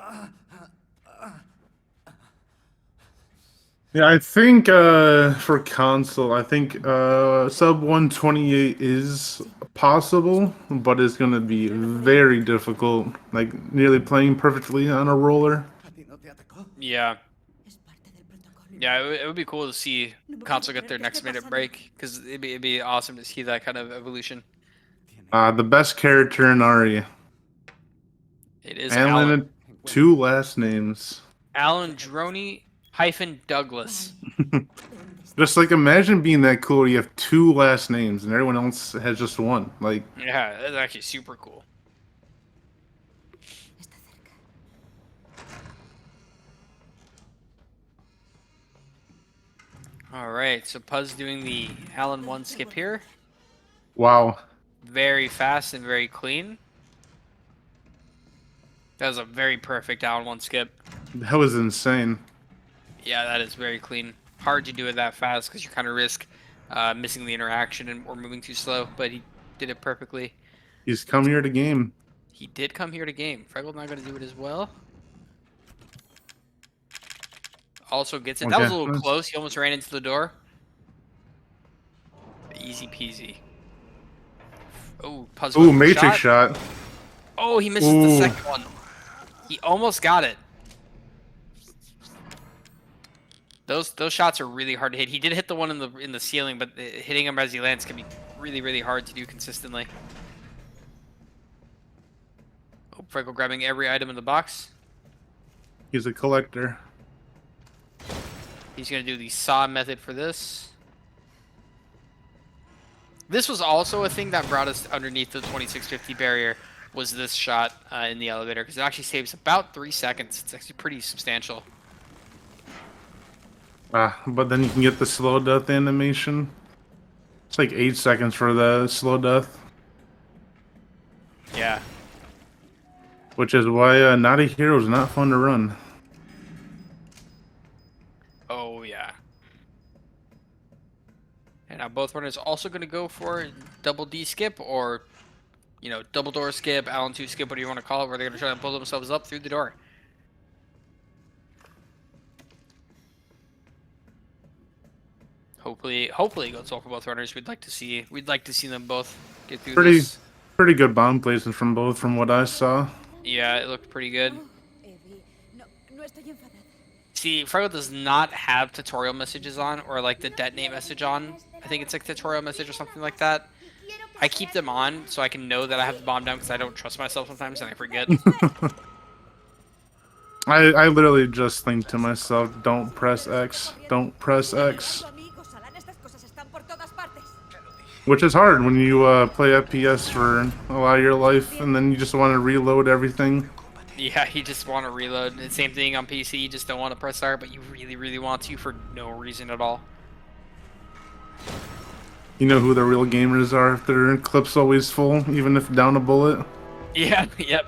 Yeah, I think for console, I think sub 128 is possible, but it's gonna be very difficult. Like nearly playing perfectly on a roller. Yeah. Yeah, it would be cool to see console get their next minute break, because it'd be awesome to see that kind of evolution. The best character in RE. It is and Alan. then 2 last names. Alan Droney - Douglas. Just like imagine being that cool. You have 2 last names and everyone else has just one. Like, Yeah, that's actually super cool. All right, so Puz doing the Alan 1 skip here. Wow. Very fast and very clean. That was a very perfect Alan 1 skip. That was insane. Yeah, that is very clean. Hard to do it that fast because you kind of risk missing the interaction or moving too slow, but he did it perfectly. He's come here to game. He did come here to game. Freggel not going to do it as well. Also gets it. That was a little Okay. close. He almost ran into the door. Easy peasy. Oh, Puz Ooh, with the Matrix shot. Oh, he misses the Ooh. second one. He almost got it. Those shots are really hard to hit. He did hit the one in the ceiling, but hitting him as he lands can be really, really hard to do consistently. Oh, Freggel grabbing every item in the box. He's a collector. He's going to do the saw method for this. This was also a thing that brought us underneath the 2650 barrier, was this shot in the elevator, because it actually saves about 3 seconds. It's actually pretty substantial. But then you can get the slow death animation. It's like 8 seconds for the slow death. Yeah. Which is why Not a Hero is not fun to run. Oh, yeah. And now both runners also going to go for double D skip or, you know, double door skip, Allen 2 skip, whatever you want to call it, where they're going to try to pull themselves up through the door. Hopefully it goes well for both runners. We'd like to see them both get through this. Pretty good bomb placement from both, from what I saw. Yeah, it looked pretty good. See, Freggel does not have tutorial messages on, or like the detonate message on. I think it's like tutorial message or something like that. I keep them on so I can know that I have the bomb down because I don't trust myself sometimes and I forget. I literally just think to myself, don't press X, don't press X. Which is hard when you play FPS for a lot of your life and then you just want to reload everything. Yeah, you just want to reload. The same thing on PC, you just don't want to press R, but you really, really want to for no reason at all. You know who the real gamers are if their clip's always full, even if down a bullet. Yeah, yep.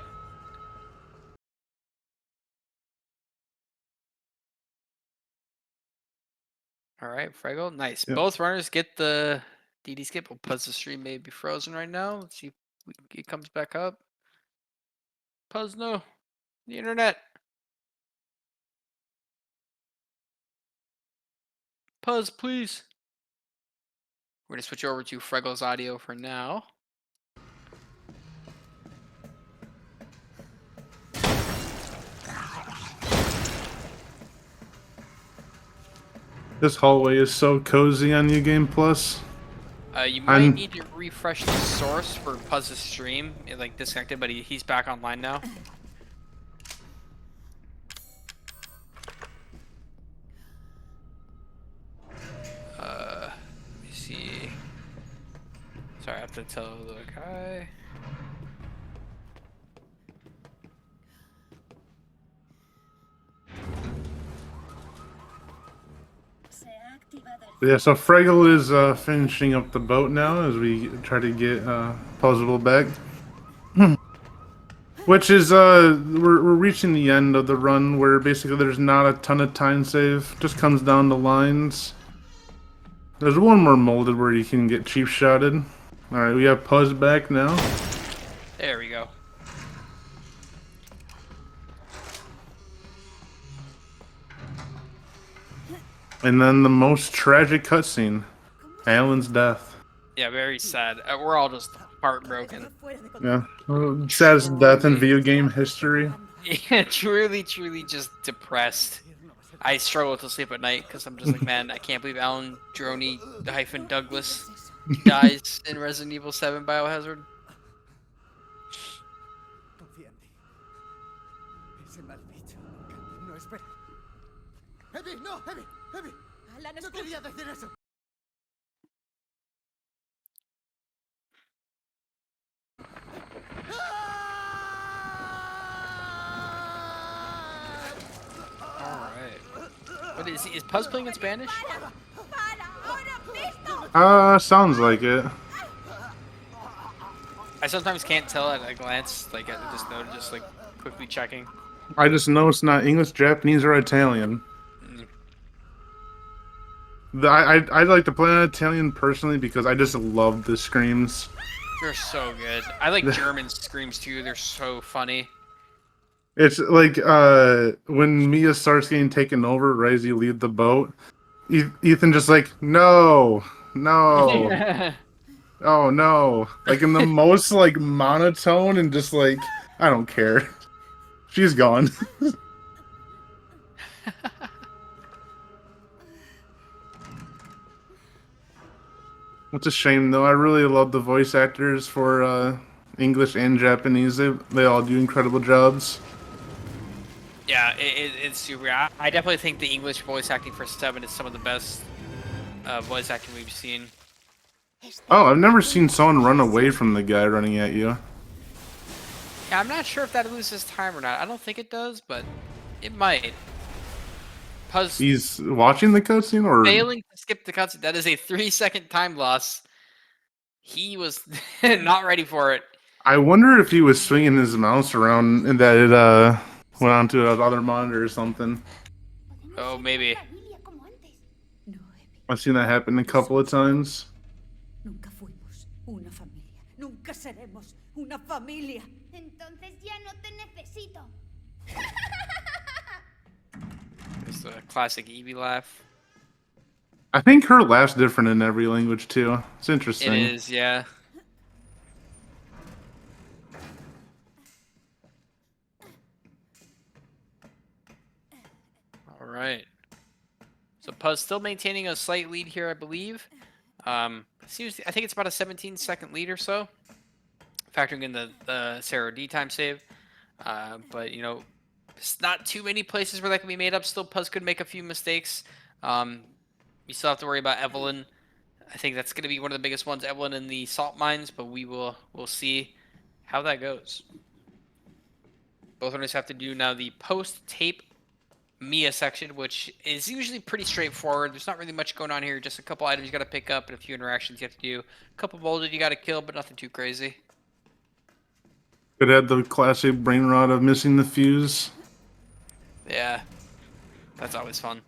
Alright, Freggel, nice. Yep. Both runners get the DD skip. We'll pause the stream may be frozen right now. Let's see if it comes back up. Pause no. The internet. Pause, please. We're gonna switch over to Freggel's audio for now. This hallway is so cozy on New Game Plus. You might need to refresh the source for Puzz's stream. It like disconnected, but he's back online now. Let me see. Sorry, I have to tell the guy. Yeah, so Freggel is finishing up the boat now as we try to get Impuzzable back. Which is, we're reaching the end of the run where basically there's not a ton of time save. Just comes down to lines. There's one more molded where you can get cheap shotted. Alright, we have Puzz back now. There we go. And then the most tragic cutscene, Alan's death. Yeah, very sad. We're all just heartbroken. Yeah, saddest death in video game history. Yeah, truly just depressed. I struggle to sleep at night because I'm just like, man, I can't believe Alan Droney-Douglas dies in Resident Evil 7 Biohazard. Confía en ti. Ese mal bicho no espera. ¡Heavy! ¡No! ¡Heavy! ¡Heavy! No quería decir eso. Alright. What is Puzz playing in Spanish? Sounds like it. I sometimes can't tell at a glance, like I just know, just like quickly checking. I just know it's not English, Japanese, or Italian. Mm. I like to play on Italian personally because I just love the screams. They're so good. I like German screams too. They're so funny. It's like when Mia starts getting taken over right as you leave the boat, Ethan just like, no, no, oh no, like in the most like monotone and just like, I don't care. She's gone. It's a shame though. I really love the voice actors for English and Japanese. They all do incredible jobs. Yeah, it's super. I definitely think the English voice acting for 7 is some of the best voice acting we've seen. Oh, I've never seen someone run away from the guy running at you. Yeah, I'm not sure if that loses time or not. I don't think it does, but it might. Puz He's watching the cutscene, or failing to skip the cutscene. That is a 3-second time loss. He was not ready for it. I wonder if he was swinging his mouse around and that it went onto the other monitor or something. Oh, maybe. No, Evi, I've seen that happen a couple of times. nunca fuimos una familia. Nunca seremos una familia. Entonces ya no te necesito. It's the classic Eevee laugh. I think her laugh's different in every language too. It's interesting. It is, yeah. All right. So Puz still maintaining a slight lead here, I believe. I think it's about a 17-second lead or so, factoring in the Sarah D time save. But you know, it's not too many places where that can be made up. Still, Puz could make a few mistakes. You still have to worry about Evelyn. I think that's going to be one of the biggest ones, Evelyn in the salt mines. But we'll see how that goes. Both runners have to do now the post-tape Mia section, which is usually pretty straightforward. There's not really much going on here. Just a couple items you got to pick up and a few interactions you have to do. A couple boulders you got to kill, but nothing too crazy. Could have the classic brain rot of missing the fuse. Yeah, that's always fun.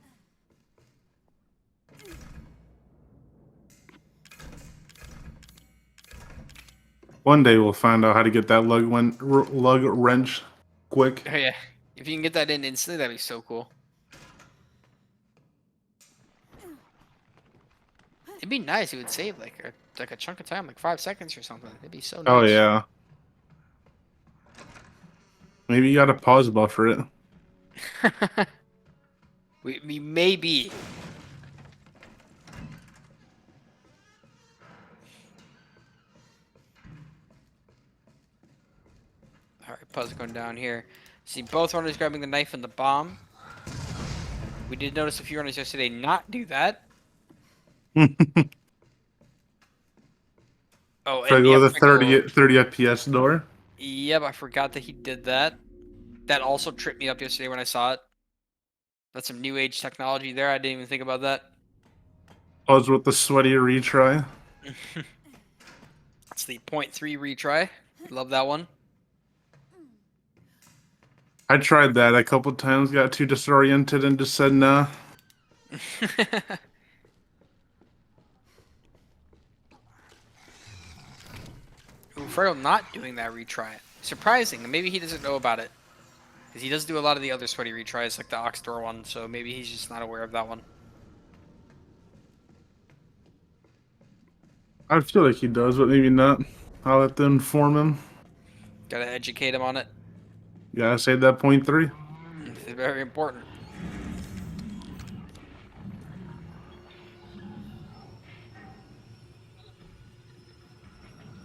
One day we'll find out how to get that lug wrench quick. Oh, yeah, if you can get that in instantly, that'd be so cool. It'd be nice. It would save like a chunk of time, like 5 seconds or something. It'd be so nice. Oh yeah. Maybe you gotta pause buffer it. we maybe. All right, pause going down here. See both runners grabbing the knife and the bomb. We did notice a few runners yesterday not do that. Oh, and Freggel yeah, with a Freggel- 30 FPS door. Yep, I forgot that he did that. That also tripped me up yesterday when I saw it. That's some new age technology there. I didn't even think about that. Pause with the sweaty retry. It's the 0.3 retry. Love that one. I tried that a couple times, got too disoriented and just said nah. Ooh, Freggel not doing that retry. Surprising. Maybe he doesn't know about it. Because he does do a lot of the other sweaty retries, like the Ox Door one, so maybe he's just not aware of that one. I feel like he does, but maybe not. I'll have to inform him. Gotta educate him on it. Gotta save that 0.3. It's very important.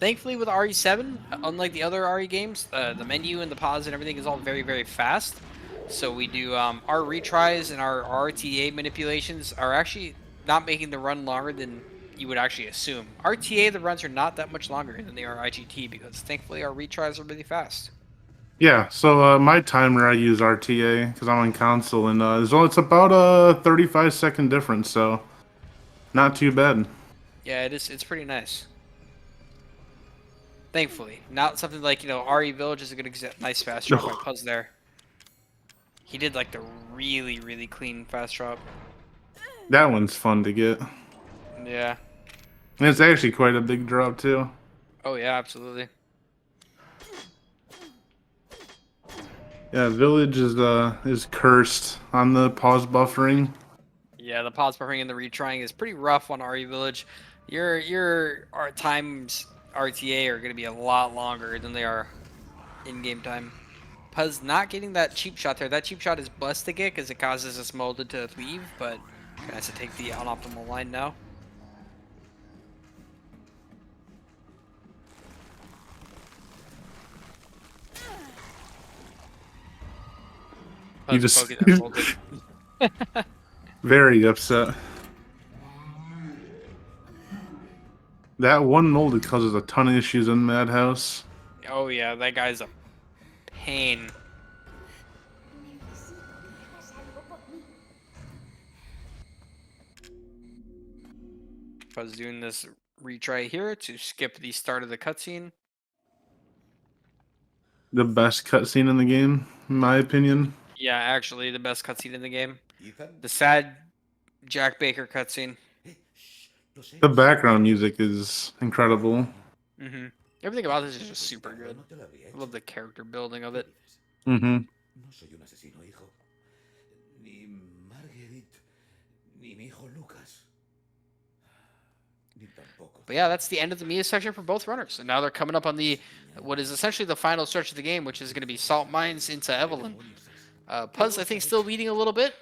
Thankfully, with RE7, unlike the other RE games, the menu and the pause and everything is all very, very fast. So we do our retries and our RTA manipulations are actually not making the run longer than you would actually assume. RTA, the runs are not that much longer than they are IGT because thankfully our retries are really fast. Yeah, so my timer I use RTA because I'm on console, and it's about a 35-second difference, so not too bad. Yeah, it is. It's pretty nice. Thankfully, not something like RE Village is a good nice fast drop by Puzz there. He did like the really clean fast drop. That one's fun to get. Yeah. And it's actually quite a big drop too. Oh yeah, absolutely. Yeah, Village is cursed on the pause buffering. Yeah, the pause buffering and the retrying is pretty rough on RE Village. Your times RTA are going to be a lot longer than they are in-game time. Puzz not getting that cheap shot there. That cheap shot is blessed to get because it causes this molded to leave, but has to take the unoptimal line now. You Puzz just poking that molded. very upset. That one molded causes a ton of issues in Madhouse. Oh yeah, that guy's a pain. Puzz doing this retry here to skip the start of the cutscene. The best cutscene in the game, in my opinion. Yeah, actually, the best cutscene in the game. Ethan. The sad Jack Baker cutscene. Lo sé. The background music is incredible. Everything about this is just super good. No te lo habría I love hecho. the character building of it. Mm-hmm. No soy un asesino, hijo. Ni Marguerite, ni mi hijo Lucas. Ni tampoco. But yeah, that's the end of the Mia section for both runners. And now they're coming up on what is essentially the final stretch of the game, which is going to be Salt Mines into Evelyn. Puzz, I think, still leading a little bit,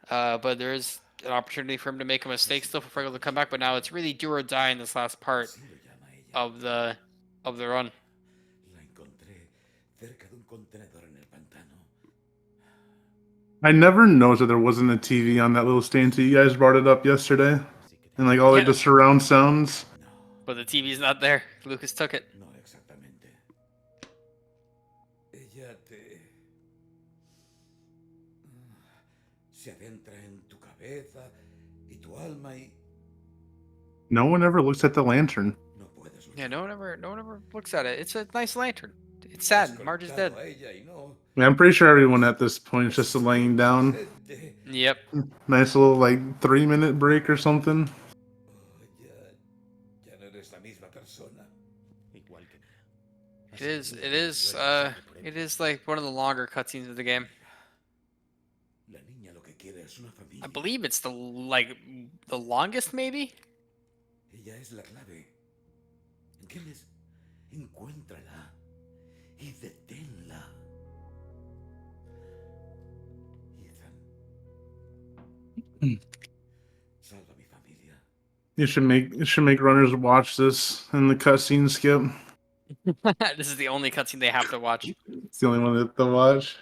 but there is an opportunity for him to make a mistake still for Freggel to come back. But now it's really do or die in this last part Así lo llama ella. of the run. La encontré cerca de un contenedor en el pantano. I never noticed that there wasn't a TV on that little stand until you guys brought it up yesterday. And like all like the surround sounds. But the TV's not there. Lucas took it. No exactamente. Ella se adentra en tu cabeza y tu alma y No one ever looks at the lantern. no puedes luchar. Yeah, no one ever looks at it. It's a nice lantern. It's sad. Has Marge is cortado dead. a ella y no Yeah, I'm pretty sure everyone at this point is just laying down. frente. Yep. Nice little like 3-minute break or something. Oh, ya no eres la misma persona. Igual que mía. It is like one of the longer cutscenes of the game. La niña lo que quiere es una familia. I believe it's the longest maybe. Ella es la clave. ¿Entiendes? Encuéntrala y deténla. Ethan. Salva a mi familia. You should make runners watch this in the cutscene skip. This is the only cutscene they have to watch. It's the only one that they'll watch.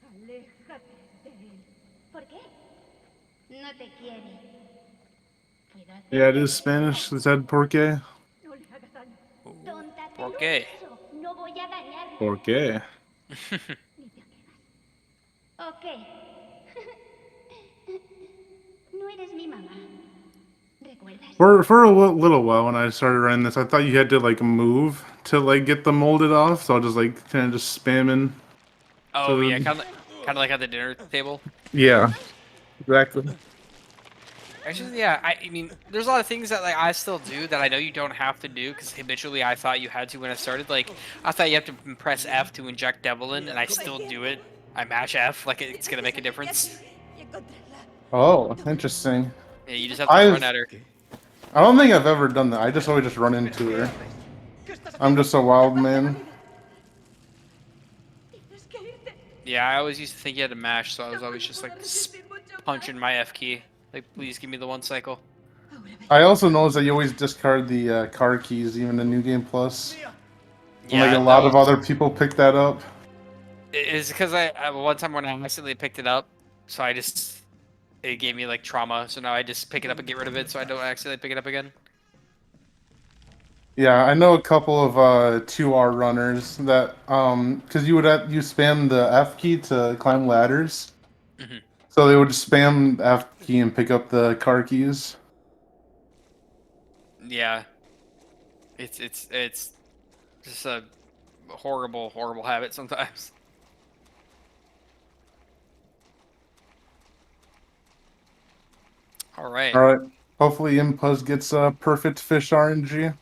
Aléjate de él. ¿Por qué? No te quiere. Puedo hacer Yeah, it is Spanish. It said por qué. No le hagas daño. Ooh, Tonta, te ¿Por lo qué? he dicho. No voy a dañarle. Por qué. Ni te atrevas. Ok. No eres mi mamá. ¿Recuerdas? For a little while when I started running this, I thought you had to like move to like get the molded off. So I was just like kind of just spamming. Oh So- yeah, kind of like at the dinner table. Yeah, exactly. Actually, yeah. I mean, there's a lot of things that like I still do that I know you don't have to do because habitually I thought you had to when I started. Like I thought you have to press F to inject Devil in, and I still do it. I mash F like it's gonna make a difference. Oh, interesting. Yeah, you just have to I've- run at her. I don't think I've ever done that. I just always just run into her. I'm just a wild man. Tienes que irte. Yeah, I always used to think you had to mash, so I was always just like punching my F key. Like, please give me the one cycle. I also noticed that you always discard the car keys, even in New Game Plus. And, like a lot of other people pick that up. It's because I one time when I accidentally picked it up, so it gave me like trauma. So now I just pick it up and get rid of it, so I don't accidentally pick it up again. Yeah, I know a couple of 2R runners that because you spam the F key to climb ladders. Mhm. So they would spam F key and pick up the car keys. Yeah, it's just a horrible habit sometimes. All right. All right. Hopefully, Impuz gets perfect fish RNG.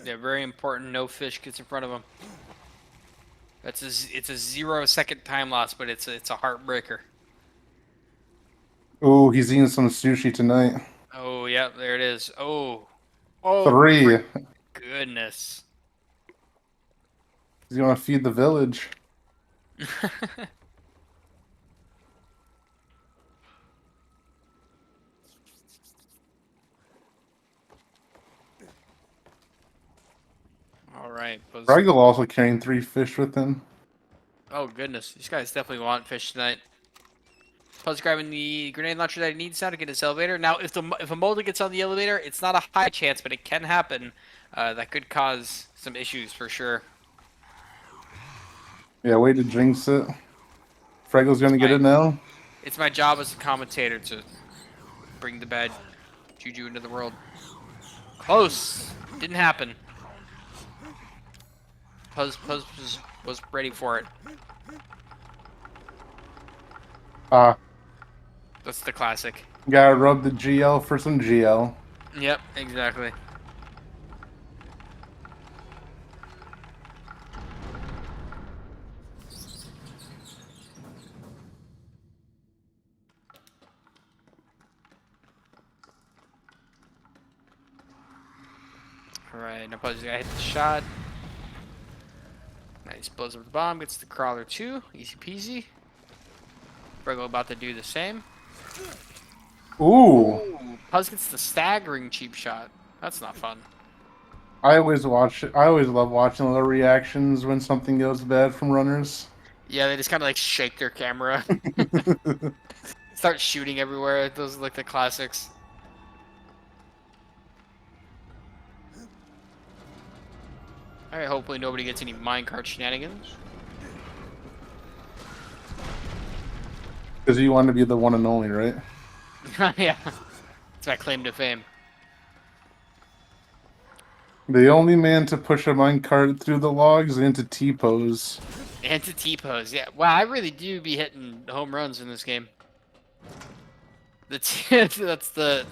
Yeah, very important. No fish gets in front of him. It's a 0-second time loss, but it's a heartbreaker. Ooh, he's eating some sushi tonight. Oh, yeah, there it is. Oh, 3. goodness. He's gonna feed the village. All right. Freggel also carrying 3 fish with him. Oh goodness, these guys definitely want fish tonight. Plus grabbing the grenade launcher that he needs now to get his elevator. Now, if a molder gets on the elevator, it's not a high chance, but it can happen. That could cause some issues for sure. Yeah, way to jinx it. Freggel's gonna get it now. It's my job as a commentator to bring the bad juju into the world. Close. Didn't happen. Puzz was ready for it. That's the classic. Gotta rub the GL for some GL. Yep, exactly. Alright, now Puzz gotta hit the shot. Nice, blows up the bomb, gets the crawler too. Easy peasy. Freggel about to do the same. Ooh. Puzz gets the staggering cheap shot. That's not fun. I always love watching the reactions when something goes bad from runners. Yeah, they just kind of like shake their camera. Start shooting everywhere. Those are like the classics. Alright, hopefully nobody gets any minecart shenanigans. Because you want to be the one and only, right? Yeah. That's my claim to fame. The only man to push a minecart through the logs and into T-pose. And to T-pose, yeah. Wow, I really do be hitting home runs in this game. That's the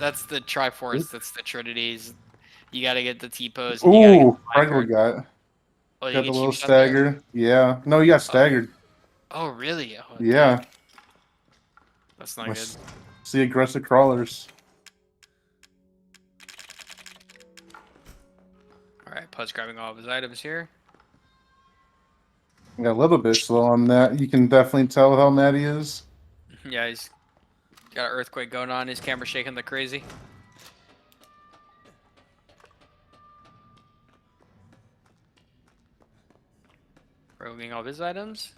Triforce, that's the Trinities. You gotta get the T-pose. Ooh, Freggel got Oh, you the get little cheap shot there? stagger. Yeah. No, he got staggered. Oh, really? Oh, Yeah. dang. That's not good. It's the aggressive crawlers. Alright, Puzz grabbing all of his items here. Got a little bit slow on that. You can definitely tell how mad he is. Yeah, he's got an earthquake going on. His camera's shaking like crazy. Rolling all of his items.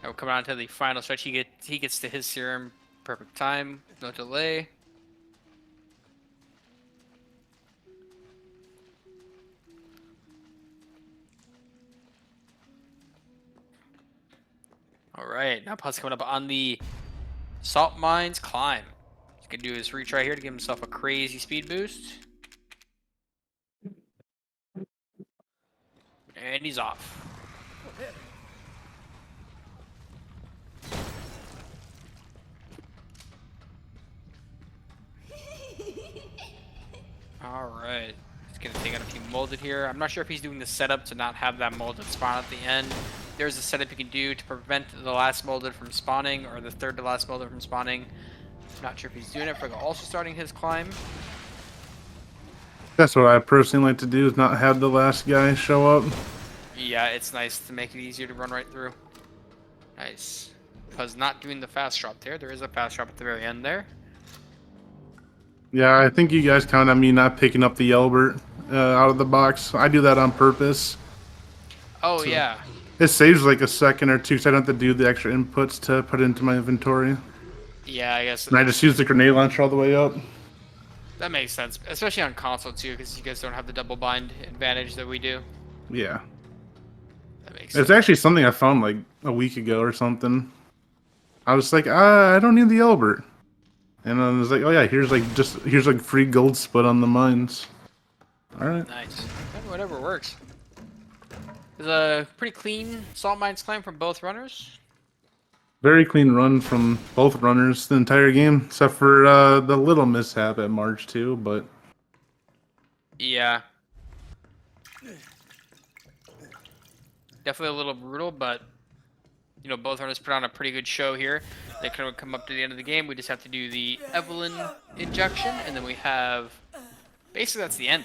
Now we're coming on to the final stretch. He gets to his serum. Perfect time. No delay. Alright, now Puzz coming up on the Salt Mines climb. He's gonna do his reach right here to give himself a crazy speed boost. And he's off. Alright. He's gonna take out a few molded here. I'm not sure if he's doing the setup to not have that molded spawn at the end. There's a setup you can do to prevent the last molded from spawning, or the third to last molded from spawning. Not sure if he's doing it. Freggel also starting his climb. That's what I personally like to do, is not have the last guy show up. Yeah, it's nice to make it easier to run right through. Nice. Because not doing the fast drop there. There is a fast drop at the very end there. Yeah, I think you guys count on me not picking up the Yelbert out of the box. I do that on purpose. Oh, So yeah. it saves like a second or two, so I don't have to do the extra inputs to put into my inventory. Yeah, I guess. And I just use the grenade launcher all the way up. That makes sense. Especially on console, too, because you guys don't have the double bind advantage that we do. Yeah. That makes It's sense. actually something I found like a week ago or something. I was like, I don't need the Albert. And I was like, oh yeah, here's like free gold split on the mines. All right. Nice. Whatever works. It's a pretty clean salt mines climb from both runners. Very clean run from both runners the entire game, except for the little mishap at March 2, but Yeah. Definitely a little brutal, but you know, both runners put on a pretty good show here. They kind of come up to the end of the game. We just have to do the Evelyn injection, and then we have basically that's the end.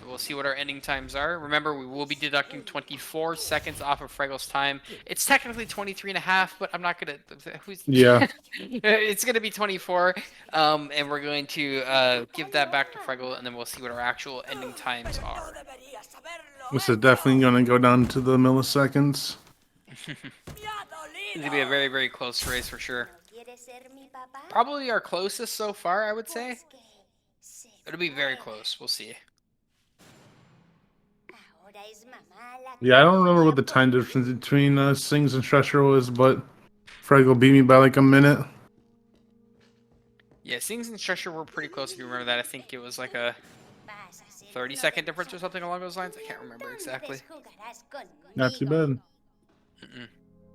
We'll see what our ending times are. Remember, we will be deducting 24 seconds off of Freggel's time. It's technically 23 and a half, but I'm not going to... yeah. It's going to be 24, and we're going to give that back to Freggel, and then we'll see what our actual ending times are. This is definitely going to go down to the milliseconds. It's going to be a very, very close race for sure. Probably our closest so far, I would say. It'll be very close. We'll see. Yeah, I don't remember what the time difference between Sings and Stretcher was, but Freggel beat me by like a minute. Yeah, Sings and Stretcher were pretty close if you remember that. I think it was like a 30-second difference or something along those lines. I can't remember exactly. Not too bad.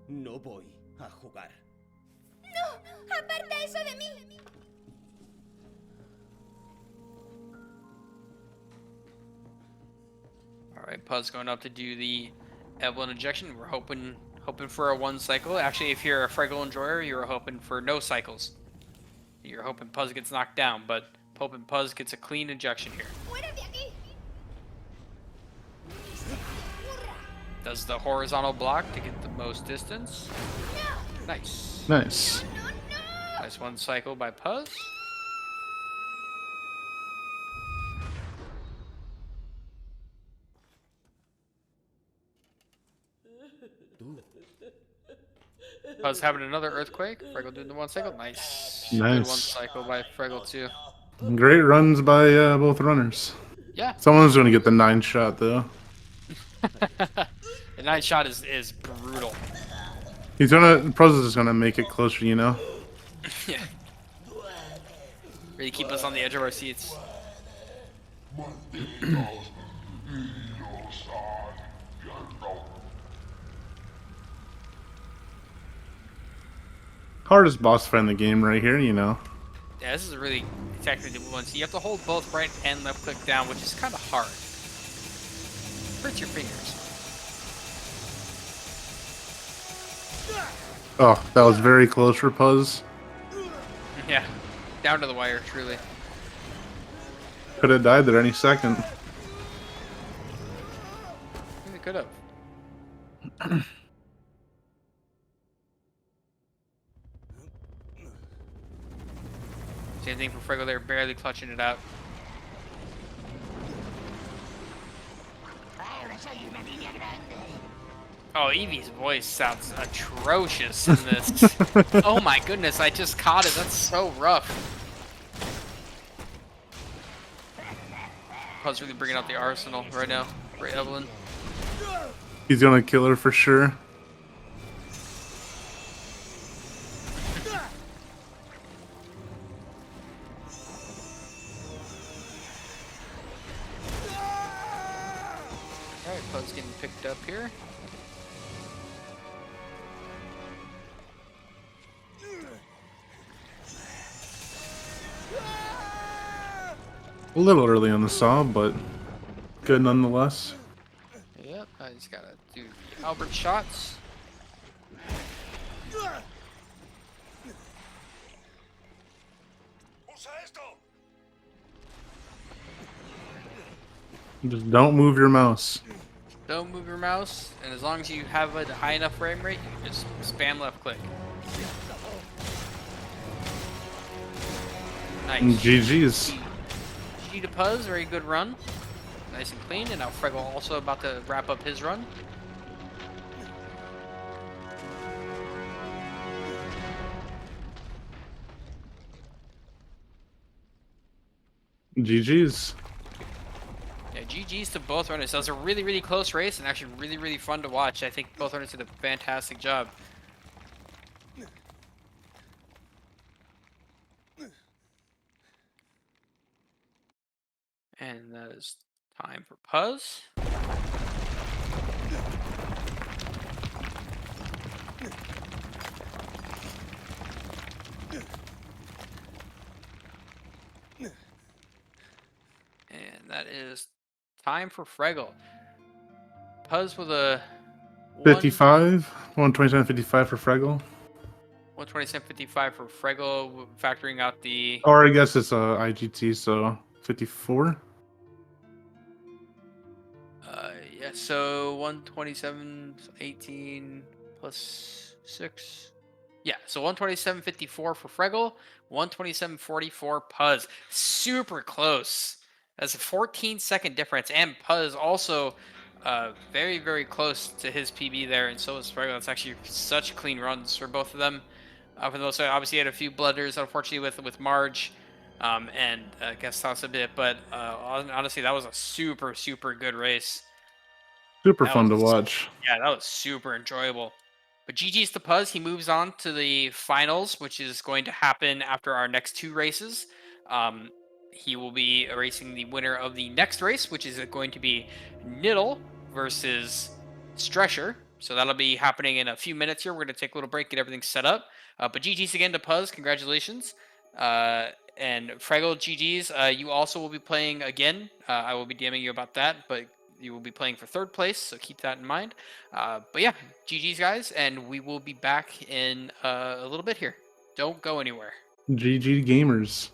No voy a jugar. ¡No! ¡Aparta eso de mí! Alright, Puzz going up to do the Evelyn injection. We're hoping for a 1 cycle. Actually, if you're a Freggel enjoyer, you're hoping for no cycles. You're hoping Puzz gets knocked down, but hoping Puzz gets a clean injection here. Does the horizontal block to get the most distance. Nice. Nice. Nice 1 cycle by Puzz. Puzz having another earthquake. Freggel doing the 1 cycle. Nice. Nice. Good 1 cycle by Freggel too. Great runs by both runners. Yeah. Someone's going to get the 9 shot though. The 9 shot is brutal. Puzz is gonna make it closer, you know. Yeah. Really keep us on the edge of our seats. Hardest boss fight in the game right here, you know. Yeah, this is a really technical one. So you have to hold both right and left click down, which is kind of hard. Hurts your fingers. Oh, that was very close for Puzz. Yeah, down to the wire, truly. Could have died there any second. Really could have. Same thing for Freggel there, barely clutching it out. Oh, Evie's voice sounds atrocious in this. Oh my goodness, I just caught it. That's so rough. Puzz really bringing out the arsenal right now for Evelyn. He's gonna kill her for sure. Alright, Puzz getting picked up here. A little early on the saw, but good nonetheless. Yep, I just gotta do the Albert shots. Just don't move your mouse. Don't move your mouse, and as long as you have a high enough frame rate, you can just spam left click. Nice. GG's. GG to Puzz, very good run. Nice and clean, and now Freggel also about to wrap up his run. GG's. Yeah, GG's to both runners. That was a really, really close race and actually really, really fun to watch. I think both runners did a fantastic job. And that is time for Puzz. And that is time for Freggel. Puzz with a 55, 127.55 for Freggel. 127.55 for Freggel, factoring out the. Or I guess it's IGT, so 54. Yeah, so 127.18 plus 6. Yeah, so 127.54 for Freggel, 127.44 Puzz. Super close. That's a 14-second difference. And Puzz also very, very close to his PB there, and so is Freggel. It's actually such clean runs for both of them. For the most part, obviously, he had a few blunders, unfortunately, with Marge and Gastos a bit, but honestly, that was a super, super good race. Super That fun to was- watch. Yeah, that was super enjoyable. But GG's to Puzz. He moves on to the finals, which is going to happen after our next 2 races. He will be racing the winner of the next race, which is going to be Niddle versus Stresher. So that'll be happening in a few minutes here. We're going to take a little break, get everything set up. But GG's again to Puzz. Congratulations. And Freggel, GG's. You also will be playing again. I will be DMing you about that, but you will be playing for 3rd place, so keep that in mind. But yeah, GG's guys, and we will be back in a little bit here. Don't go anywhere. GG gamers.